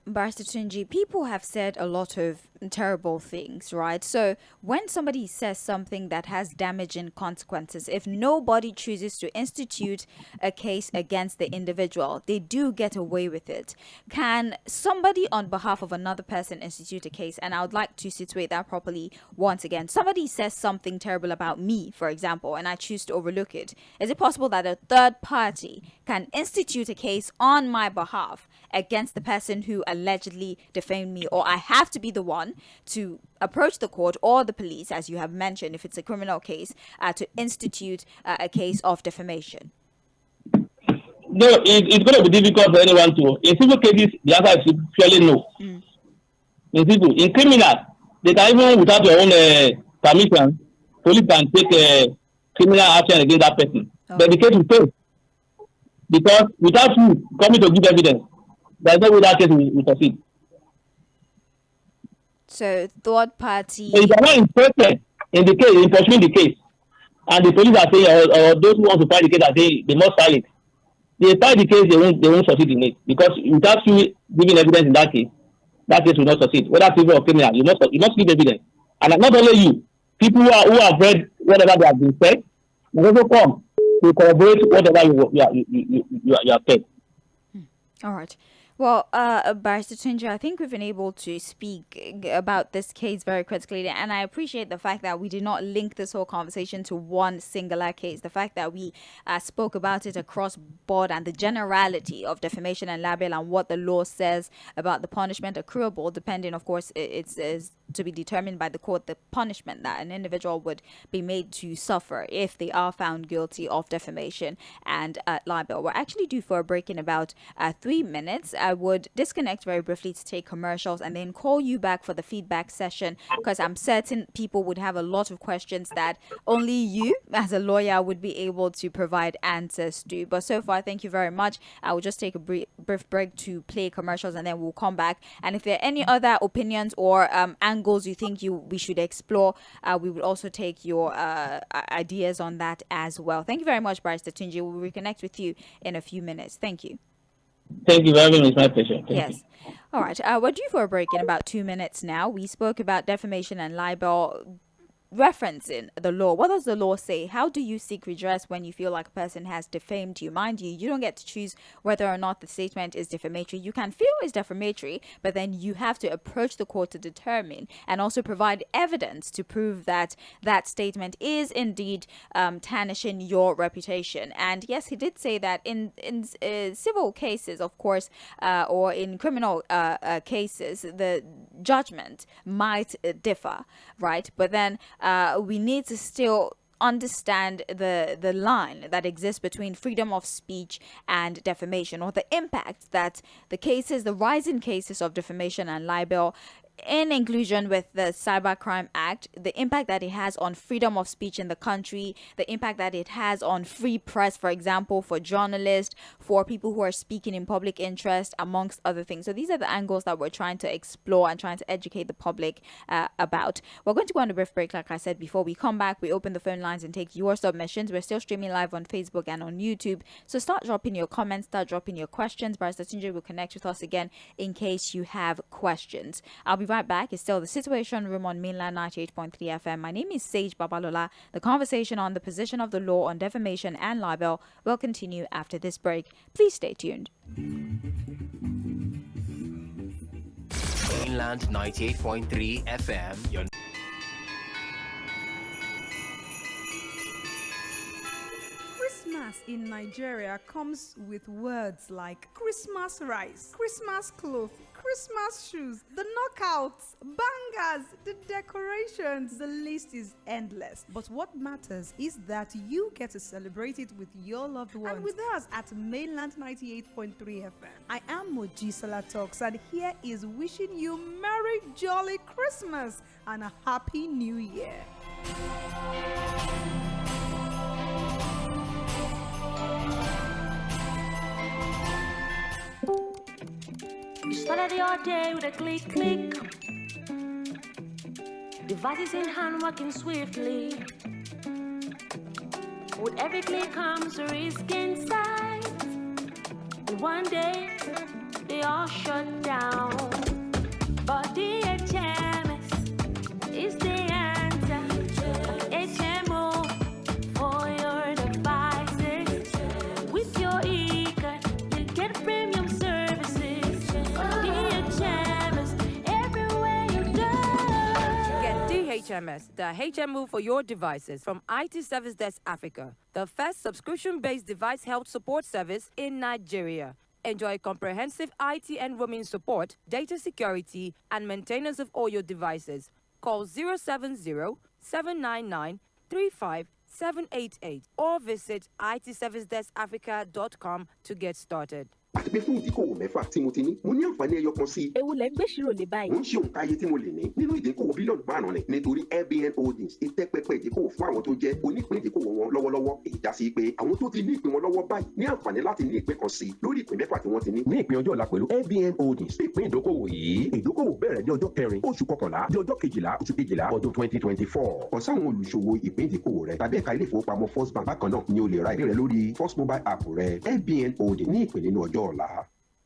Barrister Tunji, people have said a lot of terrible things, right? So when somebody says something that has damaging consequences, if nobody chooses to institute a case against the individual, they do get away with it. Can somebody on behalf of another person institute a case? And I would like to situate that properly once again. Somebody says something terrible about me, for example, and I choose to overlook it. Is it possible that a third party can institute a case on my behalf against the person who allegedly defamed me, or I have to be the one to approach the court or the police, as you have mentioned, if it's a criminal case, to institute a case of defamation? No, it's going to be difficult for anyone to. In civil cases, the answer is clearly no. In criminal, they can even without your own permission, police can take criminal action against that person. But the case will fail because without you coming to give evidence, there's no way that case will succeed. So third party. So if you are not interested in the case, in pursuing the case, and the police are saying, or those who want to file the case are saying they must file it. They file the case, they won't succeed in it because without you giving evidence in that case will not succeed. Whether civil or criminal, you must give evidence. And not only you, people who have read whatever they have been said, must also come to corroborate whatever you have said. All right. Well, Barrister Tᴜɪ̀nᴇ, I think we've been able to speak about this case very critically, and I appreciate the fact that we did not link this whole conversation to one singular case. The fact that we spoke about it across board and the generality of defamation and libel and what the law says about the punishment accruable, depending, of course, it's to be determined by the court, the punishment that an individual would be made to suffer if they are found guilty of defamation and libel. We're actually due for a break in about 3 minutes. I would disconnect very briefly to take commercials and then call you back for the feedback session, because I'm certain people would have a lot of questions that only you as a lawyer would be able to provide answers to. But so far, thank you very much. I will just take a brief break to play commercials and then we'll come back. And if there are any other opinions or angles you think we should explore, we will also take your ideas on that as well. Thank you very much, Barrister Tᴜɪ̀nᴇ. We'll reconnect with you in a few minutes. Thank you. Thank you very much. It's my pleasure. Thank you. All right. We're due for a break in about 2 minutes now. We spoke about defamation and libel, referencing the law. What does the law say? How do you seek redress when you feel like a person has defamed you? Mind you, you don't get to choose whether or not the statement is defamatory. You can feel it's defamatory, but then you have to approach the court to determine and also provide evidence to prove that that statement is indeed tarnishing your reputation. And yes, he did say that in civil cases, of course, or in criminal cases, the judgment might differ, right? But then we need to still understand the line that exists between freedom of speech and defamation, or the impact that the rising cases of defamation and libel, in inclusion with the Cybercrime Act, the impact that it has on freedom of speech in the country, the impact that it has on free press, for example, for journalists, for people who are speaking in public interest, amongst other things. So these are the angles that we're trying to explore and trying to educate the public about. We're going to go on a brief break, like I said. Before we come back, we open the phone lines and take your submissions. We're still streaming live on Facebook and on YouTube. So start dropping your comments, start dropping your questions. Barrister Tᴜɪ̀nᴇ will connect with us again in case you have questions. I'll be right back. It's still the Situation Room on Mainland 98.3 FM. My name is Sage Babalola. The conversation on the position of the law on defamation and libel will continue after this break. Please stay tuned. Mainland 98.3 FM. Your Christmas in Nigeria comes with words like Christmas rice, Christmas cloth, Christmas shoes, the knockouts, bangers, the decorations. The list is endless. But what matters is that you get to celebrate it with your loved ones. And with us at Mainland 98.3 FM. I am WG Talks, and here is wishing you Merry Jolly Christmas and a Happy New Year. You started your day with a click, click. Devices in hand working swiftly. With every click comes a risk inside. And one day, they all shut down. But the HMS is the answer. HMO for your devices. With your e-card, you get premium services. DHMS everywhere you go. Get DHMS, the HMO for your devices from IT Service Desk Africa, the first subscription-based device health support service in Nigeria. Enjoy comprehensive IT and roaming support, data security, and maintenance of all your devices. Call 070-799-35788 or visit itservicedeskafrica.com to get started. àti pé fún ìdíkòwò mẹ́fà tí mo ti ní mo ní àǹfààní ẹyọ kan sí i. ewu lẹ ń gbèsìrò lè báyìí. mo ń ṣe òǹkà iye tí mo lè ní nínú ìdíkòwò bílíọ̀nù márùn-ún ni nítorí FBN Holdings ìtẹ́pẹpẹ ìdíkòwò fún àwọn tó jẹ́ onípín ìdíkòwò wọn lọ́wọ́lọ́wọ́. èyí já sí pé àwọn tó ti ní ìpín wọn lọ́wọ́ báyìí ní àǹfààní láti ní ìpín kan sí i lórí ìpín mẹ́fà tí wọ́n ti ní. ní ìpín ọjọ́ ọ̀la pẹ̀lú FBN Holdings ìpín ìdókòwò yìí ìdókòwò bẹ̀rẹ̀ ní ọjọ́ 4 oṣù kọkànlá di ọjọ́ 12 oṣù kejìlá ọdún 2024. kàn sáwọn olùṣòwò ìpín ìdíkòwò rẹ tàbí ẹ̀ka ilé ìfowópamọ́ First Bank bákan náà ni o lè ra ìpín rẹ lórí First Mobile app rẹ. FBN Holdings ní ìpín nínú ọjọ́ ọ̀la.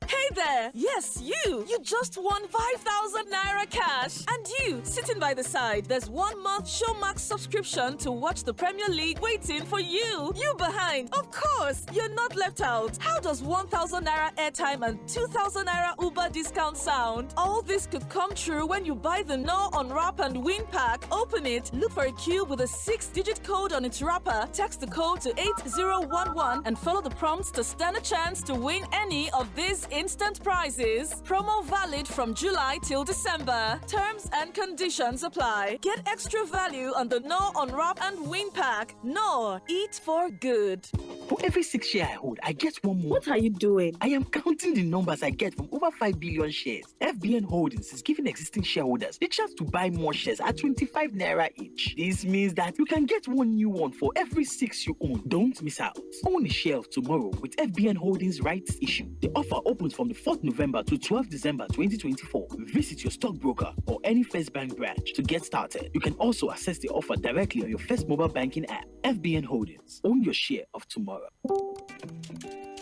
Hey there! Yes, you! You just won 5,000 naira cash! And you, sitting by the side, there's 1 month Showmax subscription to watch the Premier League waiting for you! You behind! Of course! You're not left out! How does 1,000 naira airtime and 2,000 naira Uber discount sound? All this could come true when you buy the No Unwrap and Win pack, open it, look for a cube with a 6-digit code on its wrapper, text the code to 8011 and follow the prompts to stand a chance to win any of these instant prizes. Promo valid from July till December. Terms and conditions apply. Get extra value on the No Unwrap and Win pack. No, eat for good. For every 6 shares I hold, I get one more. What are you doing? I am counting the numbers I get from over 5 billion shares. FBN Holdings is giving existing shareholders the chance to buy more shares at 25 naira each. This means that you can get one new one for every 6 you own. Don't miss out. Own a share of tomorrow with FBN Holdings rights issue. The offer opens from the 4th November to 12th December 2024. Visit your stockbroker or any First Bank branch to get started. You can also access the offer directly on your First Mobile Banking app. FBN Holdings. Own your share of tomorrow.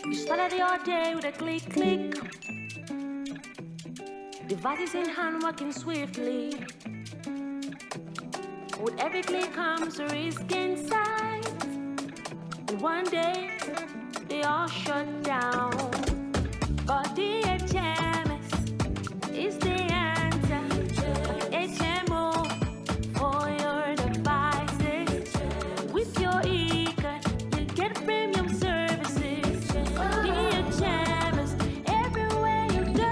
You started your day with a click. Devices in hand working swiftly. With every click comes a risk inside. And one day they all shut down. But the SMS is the answer. HMO for your devices. With your Iircon, you get premium services. The HMS everywhere you go.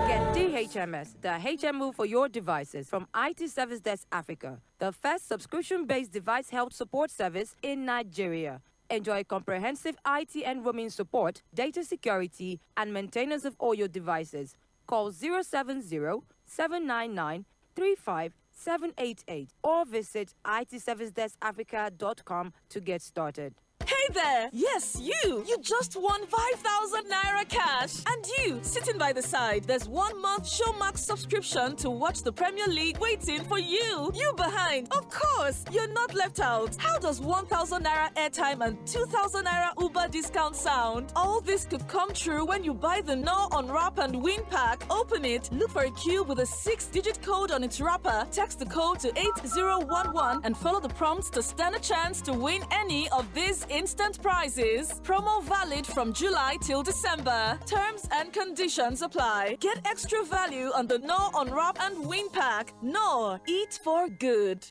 Get DHMS, the HM move for your devices from IT Service Desk Africa, the first subscription-based device health support service in Nigeria. Enjoy comprehensive IT and roaming support, data security, and maintenance of all your devices. Call 070-799-35788 or visit itservicedeskafrica.com to get started. Hey there! Yes, you! You just won 5,000 naira cash! And you, sitting by the side, there's 1 month Showmax subscription to watch the Premier League waiting for you! You behind! Of course! You're not left out! How does 1,000 naira airtime and 2,000 naira Uber discount sound? All this could come true when you buy the No Unwrap and Win pack, open it, look for a cube with a 6-digit code on its wrapper, text the code to 8011 and follow the prompts to stand a chance to win any of these instant prizes. Promo valid from July till December. Terms and conditions apply. Get extra value on the No Unwrap and Win pack. No, eat for good.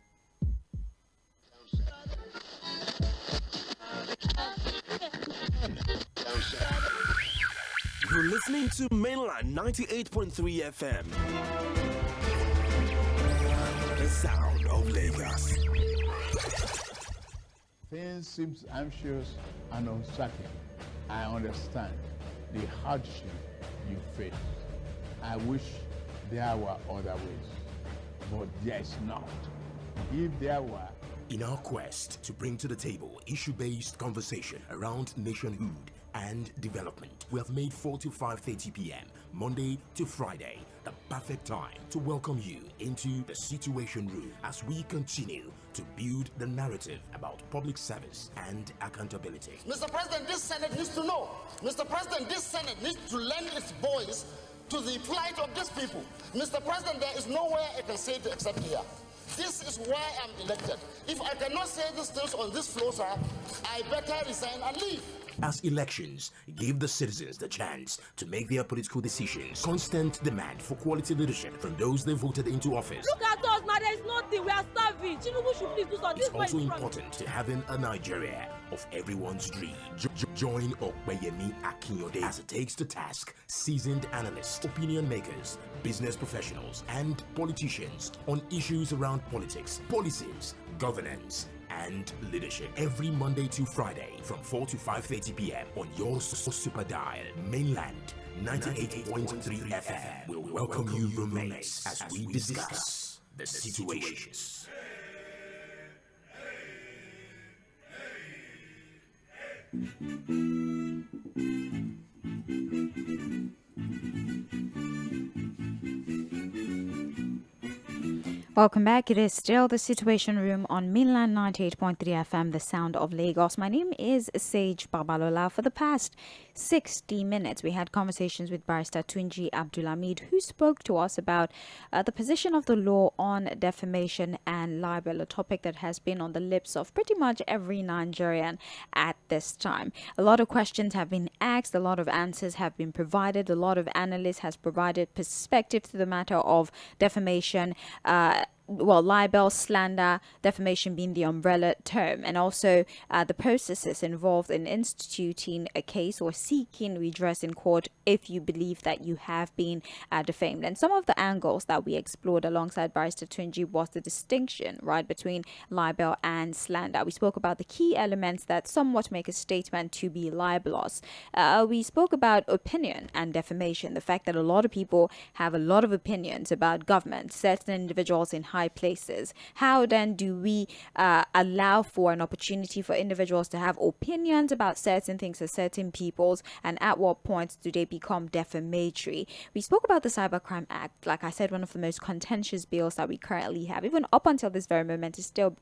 You're listening to Mainland 98.3 FM. The sound of Lagos. Things seem anxious and uncertain. I understand the hardship you face. I wish there were other ways, but there is not. If there were, in our quest to bring to the table issue-based conversation around nationhood and development, we have made 4 to 5:30 p.m. Monday to Friday the perfect time to welcome you into the Situation Room as we continue to build the narrative about public service and accountability. Mr. President, this Senate needs to know. Mr. President, this Senate needs to lend its voice to the plight of these people. Mr. President, there is nowhere I can say it except here. This is why I'm elected. If I cannot say these things on this floor, sir, I better resign and leave. as elections give the citizens the chance to make their political decisions. Constant demand for quality leadership from those they voted into office. Look at us now, there is nothing. We are starving. Tinubu should please do something. It's also important to having a Nigeria of everyone's dream. Join ʟɪબ્ᴜ as it takes to task seasoned analysts, opinion makers, business professionals, and politicians on issues around politics, policies, governance, and leadership every Monday to Friday from 4 to 5:30 p.m. on your super dial. Mainland 98.3 FM will welcome you roommates as we discuss the situations. Welcome back. It is still the Situation Room on Mainland 98.3 FM, the sound of Lagos. My name is Sage Babalola. For the past 60 minutes, we had conversations with Barrister Tunji Abdulhamid, who spoke to us about the position of the law on defamation and libel, a topic that has been on the lips of pretty much every Nigerian at this time. A lot of questions have been asked, a lot of answers have been provided, a lot of analysts has provided perspective to the matter of defamation, libel, slander, defamation being the umbrella term, and also the processes involved in instituting a case or seeking redress in court if you believe that you have been defamed. And some of the angles that we explored alongside Barrister Tunji was the distinction, right, between libel and slander. We spoke about the key elements that somewhat make a statement to be libelous. We spoke about opinion and defamation, the fact that a lot of people have a lot of opinions about government, certain individuals in high places. How then do we allow for an opportunity for individuals to have opinions about certain things or certain peoples, and at what point do they become defamatory? We spoke about the Cybercrime Act. Like I said, one of the most contentious bills that we currently have, even up until this very moment, is still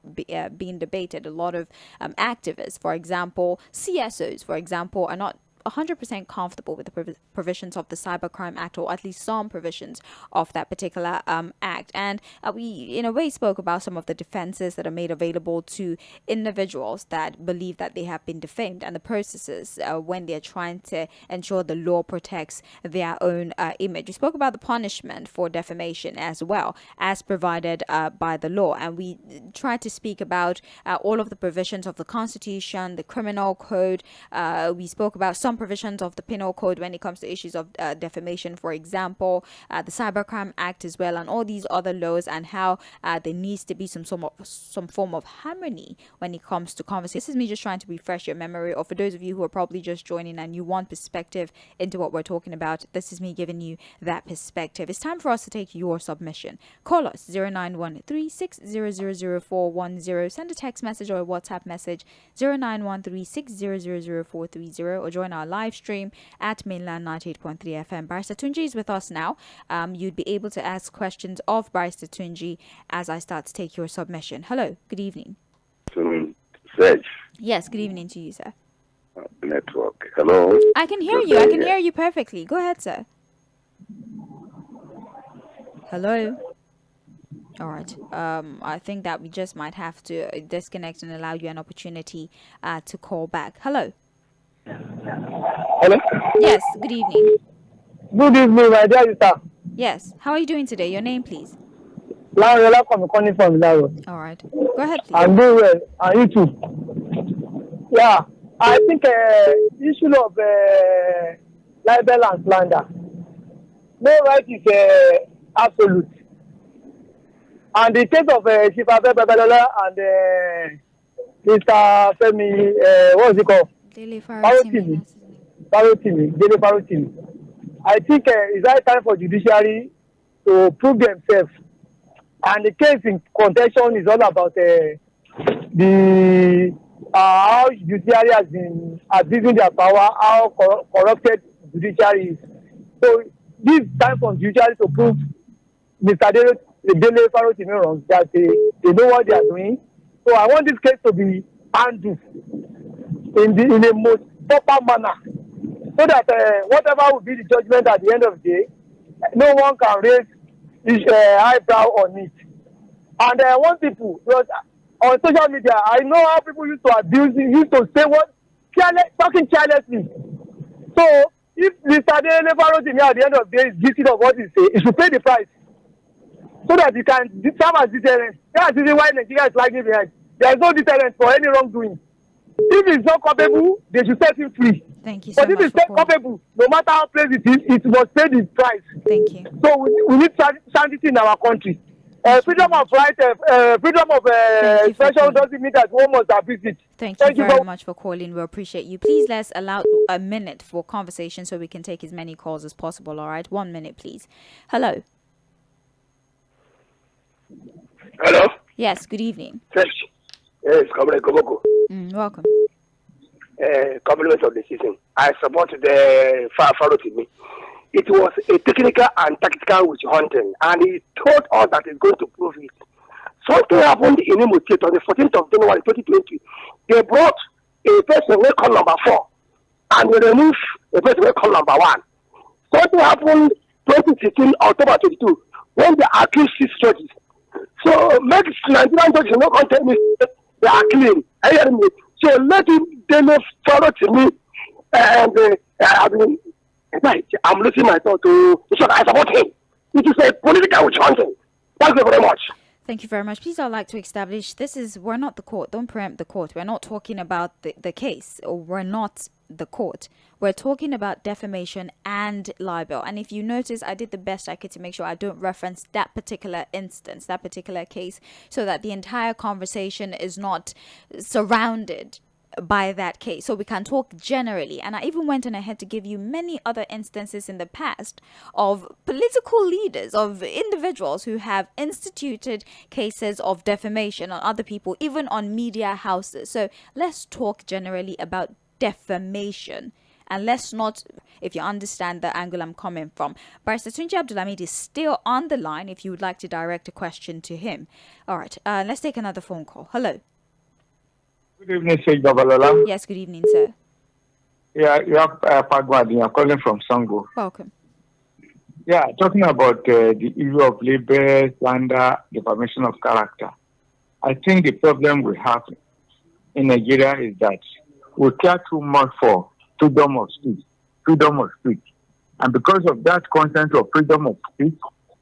being debated. A lot of activists, for example, CSOs, for example, are not 100% comfortable with the provisions of the Cybercrime Act, or at least some provisions of that particular act. And we, in a way, spoke about some of the defenses that are made available to individuals that believe that they have been defamed, and the processes when they're trying to ensure the law protects their own image. We spoke about the punishment for defamation as well as provided by the law, and we tried to speak about all of the provisions of the Constitution, the Criminal Code. We spoke about some provisions of the Penal Code when it comes to issues of defamation, for example, the Cybercrime Act as well, and all these other laws, and how there needs to be some form of harmony when it comes to conversation. This is me just trying to refresh your memory, or for those of you who are probably just joining and you want perspective into what we're talking about, this is me giving you that perspective. It's time for us to take your submission. Call us 091360000410, send a text message or a WhatsApp message 091360000430, or join our live stream at Mainland 98.3 FM. Barrister Tunji is with us now. You'd be able to ask questions of Barrister Tunji as I start to take your submission. Hello, good evening. Sage. Yes, good evening to you, sir. Network. Hello. I can hear you. I can hear you perfectly. Go ahead, sir. Hello. All right. I think that we just might have to disconnect and allow you an opportunity to call back. Hello. Hello. Yes. Good evening. Good evening, my dear sister. Yes. How are you doing today? Your name, please. Laurela from Laro. All right. Go ahead, please. I'm doing well. And you too. Yeah. I think issue of libel and slander. No right is absolute. And the case of Shifabe Babalola and Mr. Femi, what is it called? Farotimi. I think it's high time for judiciary to prove themselves. And the case in contention is all about the how judiciary has been abusing their power, how corrupted judiciary is. So this time for judiciary to prove Mr. Dele Farotimi wrong, that they know what they are doing. So I want this case to be handled in a most proper manner, so that whatever will be the judgment at the end of the day, no one can raise his eyebrow on it. And I want people, because on social media, I know how people used to abuse, used to say what talking carelessly. So if Mr. Delefarosi at the end of the day is guilty of what he say, he should pay the price so that he can serve as deterrent. That's the reason why Nigeria is lagging behind. There is no deterrent for any wrongdoing. If he's not culpable, they should set him free. Thank you so much. But if he's not culpable, no matter how place it is, it must pay the price. Thank you. So we need sanity in our country. Freedom of right, freedom of expression doesn't mean that one must abuse it. Thank you very much for calling. We appreciate you. Please let's allow a minute for conversation so we can take as many calls as possible. All right, 1 minute, please. Hello. Hello. Yes. Good evening. Yes, Comrade Koboko. Welcome. Compliments of the season. I support the follow to me. It was a technical and tactical witch hunting, and he told us that he's going to prove it. Something happened in Imo State on the 14th of January 2020. They brought a person we call number 4, and they removed a person we call number 1. Something happened 2016 October 22 when they accused 6 judges. So make Nigerian judges not contact me. They are clean. I hear me. So let him follow to me, and I'm losing my thought to I support him. It is a political witch hunting. Thank you very much. Thank you very much. Please, I'd like to establish we're not the court. Don't preempt the court. We're not talking about the case, or we're not the court. We're talking about defamation and libel. And if you notice, I did the best I could to make sure I don't reference that particular instance, that particular case, so that the entire conversation is not surrounded by that case. So we can talk generally. And I even went on ahead to give you many other instances in the past of political leaders, of individuals who have instituted cases of defamation on other people, even on media houses. So let's talk generally about defamation. And let's not, if you understand the angle I'm coming from. Barrister Tunji Abdulhamid is still on the line if you would like to direct a question to him. All right, let's take another phone call. Hello. Good evening, Sheikh Babalola. Yes, good evening, sir. Yeah, you have Pagwadi. I'm calling from Sango. Welcome. Yeah, talking about the issue of libel, slander, defamation of character. I think the problem we have in Nigeria is that we care too much for freedom of speech. And because of that content of freedom of speech,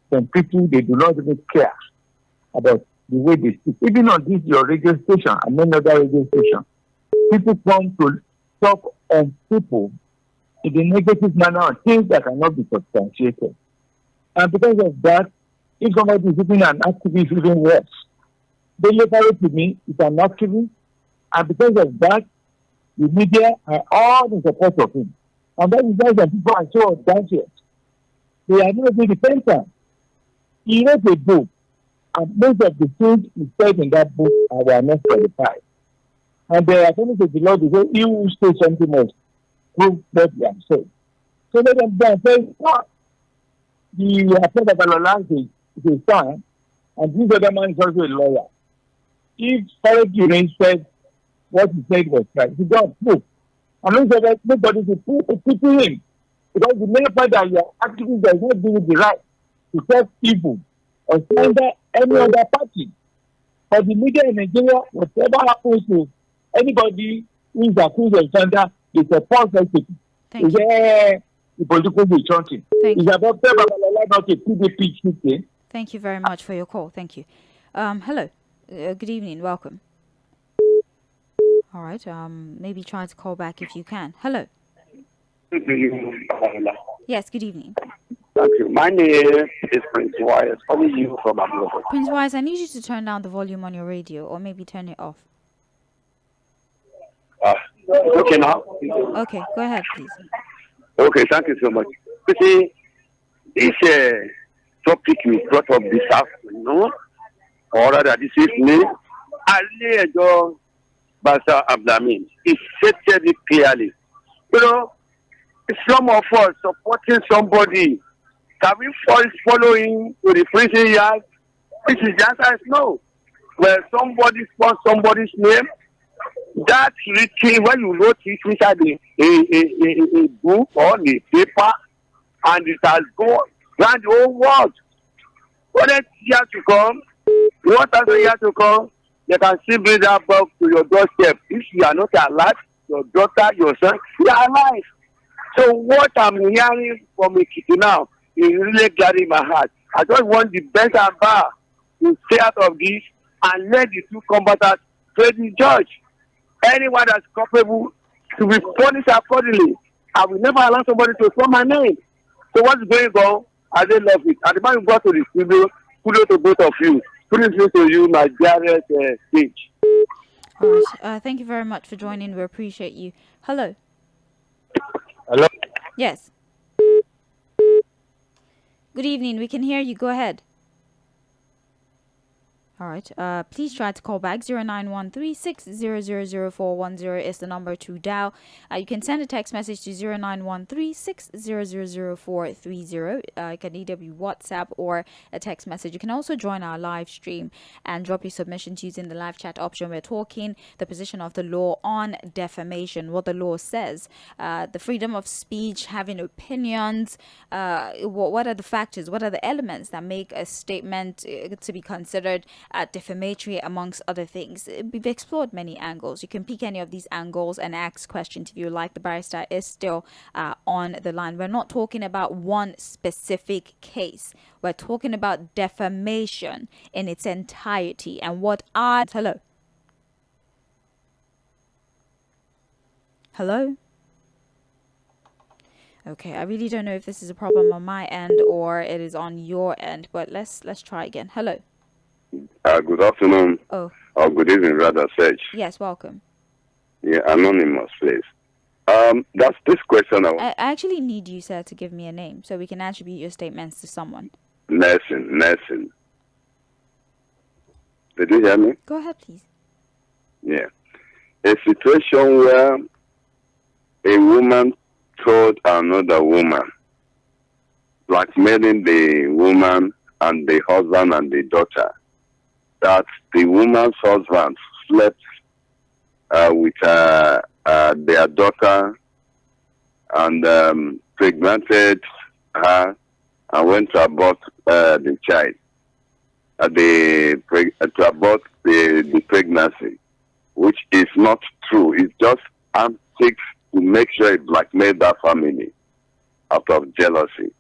then people, they do not even care about the way they speak. Even on this, your radio station and many other radio stations, people come to talk on people in the negative manner on things that cannot be substantiated. And because of that, if somebody is even an activist, even worse. They refer to me is an activist, and because of that, the media are all in support of him. And that is why the people are so audacious. They are not really repentant. He wrote a book, and most of the things he said in that book were not verified. And according to the law, they say, he who says something must prove what he has said. So let them go and say, what? The Attorney General is a son, and this other man is also a lawyer. If ʔʌrọ̀gìrì said what he said was right, he got proof. And also that nobody is putting him. Because the main point that your activist does not give you the right to talk evil or slander any other party. For the media in Nigeria, whatever happens to anybody who is accused of slander, they support that people. Thank you. The political chanting. It's about not a PDP. Thank you very much for your call. Thank you. Hello. Good evening. Welcome. All right. Maybe try to call back if you can. Hello. Yes. Good evening. Thank you. My name is Prince Wise. Calling you from Abuja. Prince Wise, I need you to turn down the volume on your radio, or maybe turn it off. Okay now. Okay. Go ahead, please. Okay. Thank you so much. You see, this topic you brought up this afternoon, or rather this evening, Ali Basa Abdamin, he stated it clearly. You know, some of us supporting somebody, can we following to the prison yard? This is the answer is no. When somebody sponsors somebody's name, that's written when you wrote it inside a book or a paper, and it has gone around the whole world. For next year to come, what other year to come, they can still bring that book to your doorstep. If you are not alive, your daughter, your son, they are alive. So what I'm hearing from Ekiti now is really gladdening my heart. I just want the best and bar to stay out of this and let the two combatants face the judge. Anyone that's culpable to be punished accordingly. I will never allow somebody to throw my name. So what's going on? I don't love it. And the man who got to the studio, kudos to both of you. Kudos to you, my dearest stage. All right. Thank you very much for joining. We appreciate you. Hello. Hello. Yes. Good evening. We can hear you. Go ahead. All right. Please try to call back. 091360000410 is the number to dial. You can send a text message to 091360000430. It can either be WhatsApp or a text message. You can also join our live stream and drop your submissions using the live chat option. We're talking the position of the law on defamation, what the law says, the freedom of speech, having opinions. What are the factors? What are the elements that make a statement to be considered defamatory, amongst other things? We've explored many angles. You can pick any of these angles and ask questions if you like. The barrister is still on the line. We're not talking about one specific case. We're talking about defamation in its entirety and what are... Hello? Hello? Okay, I really don't know if this is a problem on my end or it is on your end, but let's try again. Hello? Good afternoon. Oh. Or good evening, rather, Serge. Yes, welcome. Yeah, anonymous, please. That's this question. I actually need you, sir, to give me a name so we can attribute your statements to someone. Nelson. Did you hear me? Go ahead, please. Yeah. A situation where a woman told another woman, blackmailing the woman and the husband and the daughter, that the woman's husband slept with their daughter and pregnanted her and went to abort the child, to abort the pregnancy, which is not true. It's just antics to make sure it blackmailed that family out of jealousy.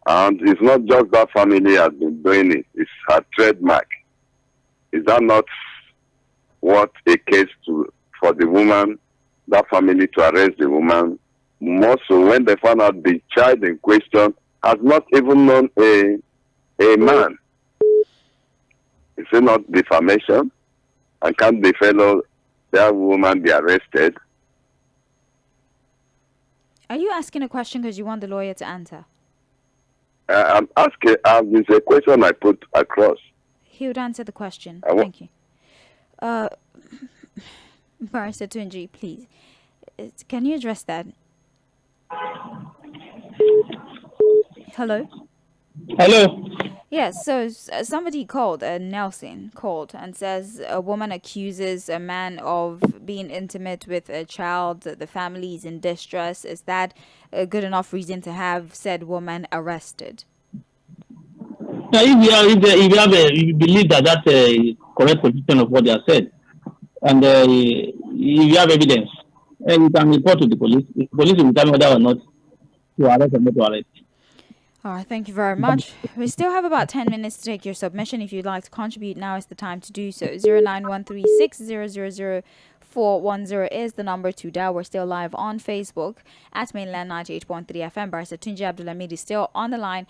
And it's not just that family has been doing it, it's her trademark. Is that not what a case for the woman, that family to arrest the woman? More so when they found out the child in question has not even known a man. Is it not defamation? And can that woman be arrested? Are you asking a question because you want the lawyer to answer? I'm asking, it's a question I put across. He would answer the question. Thank you. Barrister Tūnji, please. Can you address that? Hello? Hello? Yes, so somebody called, Nelson called and says a woman accuses a man of being intimate with a child. The family is in distress. Is that a good enough reason to have said woman arrested? Now, if you believe that that's a correct position of what they have said, and if you have evidence, you can report to the police. The police will tell me whether or not to arrest or not to arrest. All right, thank you very much. We still have about 10 minutes to take your submission. If you'd like to contribute, now is the time to do so. 091360000410 is the number to dial. We're still live on Facebook at Mainland 98.3 FM. Barrister Tunji Abdulhamid is still on the line.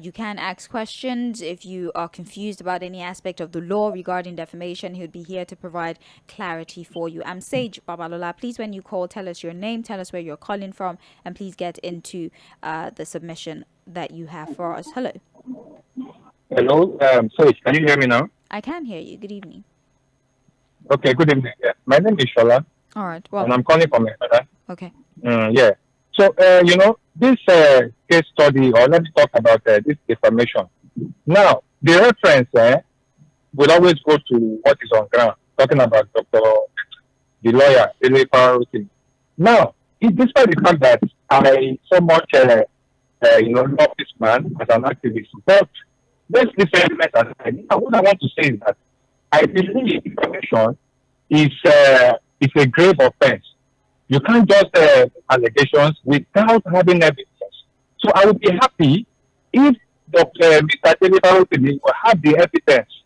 You can ask questions if you are confused about any aspect of the law regarding defamation. He would be here to provide clarity for you. I'm Sage Babalola. Please, when you call, tell us your name, tell us where you're calling from, and please get into the submission that you have for us. Hello. Hello. Sorry, can you hear me now? I can hear you. Good evening. Okay, good evening. Yeah. My name is Shola. All right. Well, and I'm calling from Canada. Okay. Yeah. So, this case study, or let me talk about this defamation. Now, the reference will always go to what is on ground, talking about the lawyer, Lᴜᴜ. Now, despite the fact that I so much love this man as an activist, but let's different methods. What I want to say is that I believe defamation is a grave offense. You can't just allegations without having evidence. So I would be happy if Dr. Mr. Tᴜɪ̀fɪ will have the evidence.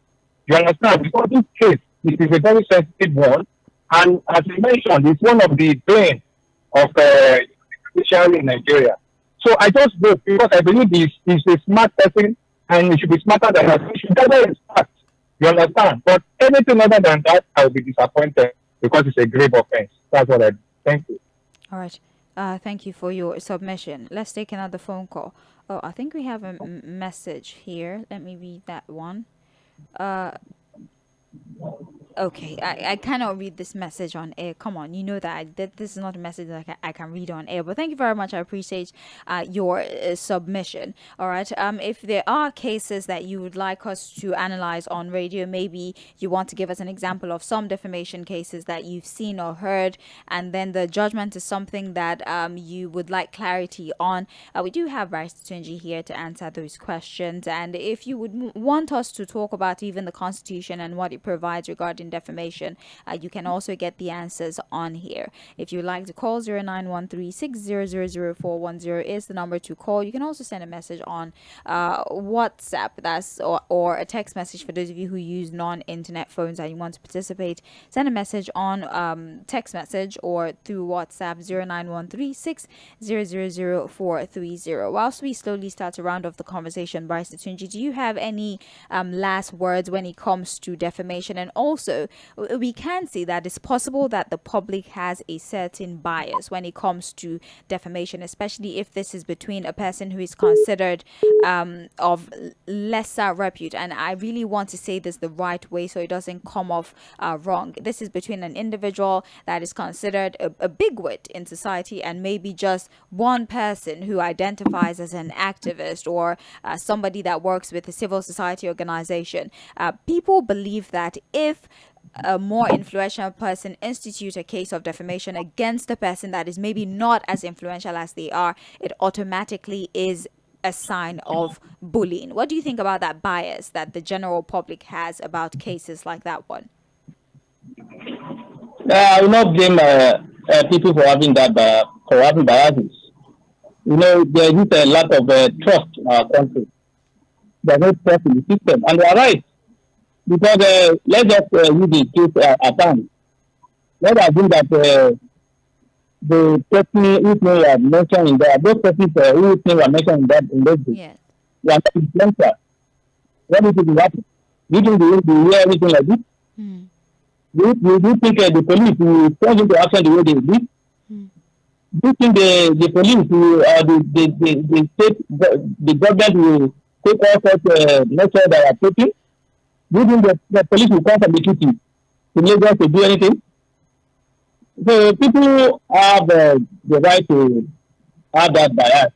You understand? Because this case, it is a very sensitive one, and as you mentioned, it's one of the bane of judiciary in Nigeria. So I just vote because I believe he's a smart person, and he should be smarter than us. He should gather his facts. You understand? But anything other than that, I will be disappointed because it's a grave offense. That's what I do. Thank you. All right. Thank you for your submission. Let's take another phone call. Oh, I think we have a message here. Let me read that one. Okay, I cannot read this message on air. Come on, you know that this is not a message that I can read on air. But thank you very much. I appreciate your submission. All right. If there are cases that you would like us to analyze on radio, maybe you want to give us an example of some defamation cases that you've seen or heard, and then the judgment is something that you would like clarity on. We do have Tunji here to answer those questions. And if you would want us to talk about even the Constitution and what it provides regarding defamation, you can also get the answers on here. If you'd like to call, 0913-6000410 is the number to call. You can also send a message on WhatsApp, or a text message for those of you who use non-internet phones and you want to participate. Send a message on text message or through WhatsApp, 0913-6000430. Whilst we slowly start to round off the conversation, Bryce Tunji, do you have any last words when it comes to defamation? And also, we can see that it's possible that the public has a certain bias when it comes to defamation, especially if this is between a person who is considered of lesser repute. And I really want to say this the right way so it doesn't come off wrong. This is between an individual that is considered a bigwit in society and maybe just one person who identifies as an activist or somebody that works with a civil society organization. People believe that if a more influential person institute a case of defamation against a person that is maybe not as influential as they are, it automatically is a sign of bullying. What do you think about that bias that the general public has about cases like that one? I will not blame people for having biases. You know, there is a lot of trust in our country. There's no trust in the system, and they are right. Because let's just use the case at hand. Let's assume that the person whose name was mentioned in there, those persons whose name were mentioned in those days, they are not influential. What is it to happen? Do you think they will hear everything like this? Do you think the police will turn into action the way they did? Do you think the police will, the government will take all such measures that are taken? Do you think the police will come from the city to Lagos to do anything? So people have the right to have that bias,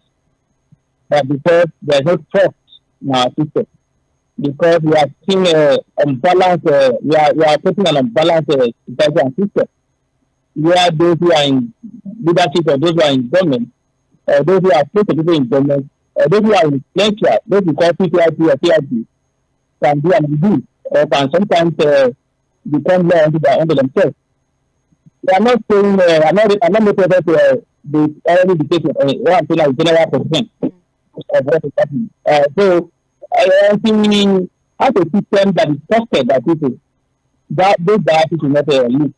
because there is no trust in our system. Because we are seeing unbalanced, we are putting an unbalanced society and system, where those who are in leadership or those who are in government, those who are close to people in government, those who are influential, those who call PPIP or PIP, can do and do, or can sometimes become law under themselves. We are not saying, I'm not making the early education, what I'm saying is general percent of what is happening. So, I think we have a system that is trusted by people. That those biases will not leave.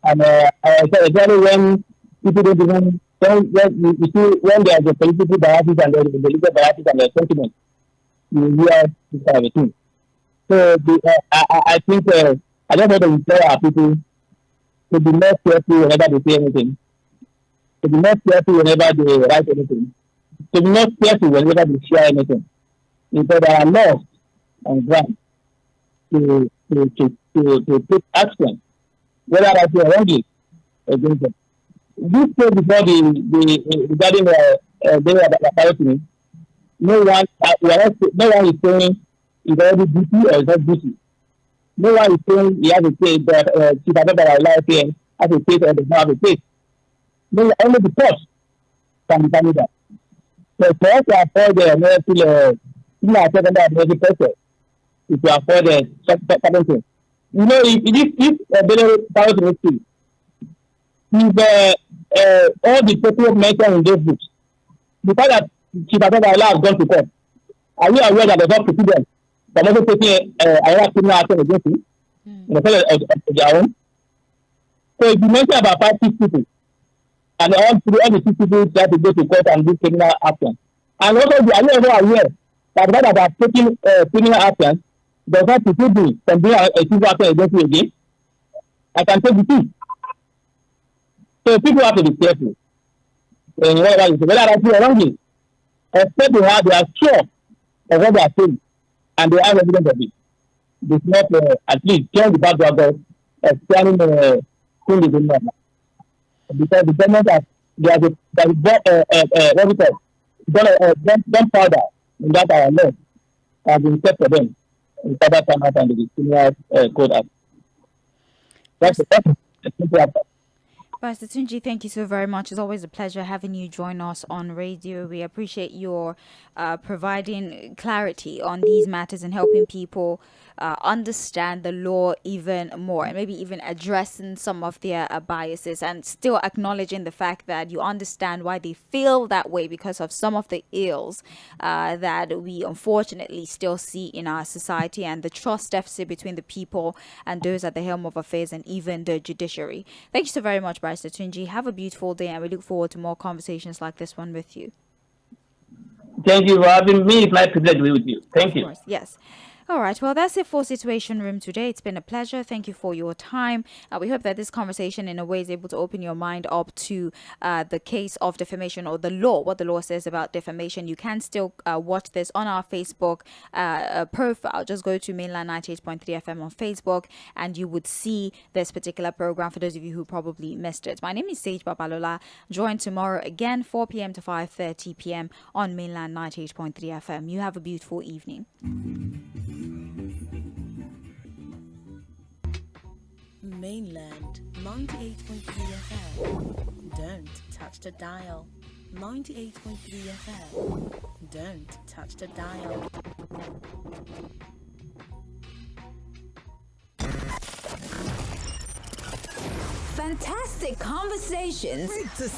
And especially when people don't even, when there's a political biases and the legal biases and the sentiment, you hear this kind of thing. So I think I just want to implore our people to be more careful whenever they say anything, to be more careful whenever they write anything, to be more careful whenever they share anything, because there are laws on ground to take action, whether that's wrongly against them. This case before regarding the no one is saying is already guilty or is not guilty. No one is saying he has a case that Chief Adebayo has a case or does not have a case. No, only the court can determine that. So for us to afford the process, if you afford certain things. You know, if Balogun if all the people mentioned in those books, the fact that Chief Abayomi has gone to court, are you aware that the not precedent for also taking another criminal action against him in the case of their own? So if you mention about 5, 6 people, and all the 6 people try to go to court and do criminal action. And also, are you ever aware that the fact that they are taking criminal action does not preclude me from doing a civil action against you again? I can take the key. So people have to be careful. And whether I right or wrongly, except they are sure of what they are saying and they have evidence of it. It's not at least turn the background of planning things in the because the government has gunpowder in that our law has been set for them in further time out and the criminal code act. That's the simple answer. Pastor Tunji, thank you so very much. It's always a pleasure having you join us on radio. We appreciate your providing clarity on these matters and helping people understand the law even more and maybe even addressing some of their biases and still acknowledging the fact that you understand why they feel that way because of some of the ills that we unfortunately still see in our society and the trust deficit between the people and those at the helm of affairs and even the judiciary. Thank you so very much, Pastor Tunji. Have a beautiful day and we look forward to more conversations like this one with you. Thank you for having me. It's my privilege to be with you. Thank you. Of course, yes. All right. Well, that's it for Situation Room today. It's been a pleasure. Thank you for your time. We hope that this conversation in a way is able to open your mind up to the case of defamation or the law, what the law says about defamation. You can still watch this on our Facebook profile. Just go to Mainland 98.3 FM on Facebook and you would see this particular program for those of you who probably missed it. My name is Sage Babalola. Join tomorrow again, 4 p.m. to 5:30 p.m. on Mainland 98.3 FM. You have a beautiful evening. Mainland 98.3 FM. Don't touch the dial. 98.3 FM. Don't touch the dial. Fantastic conversations.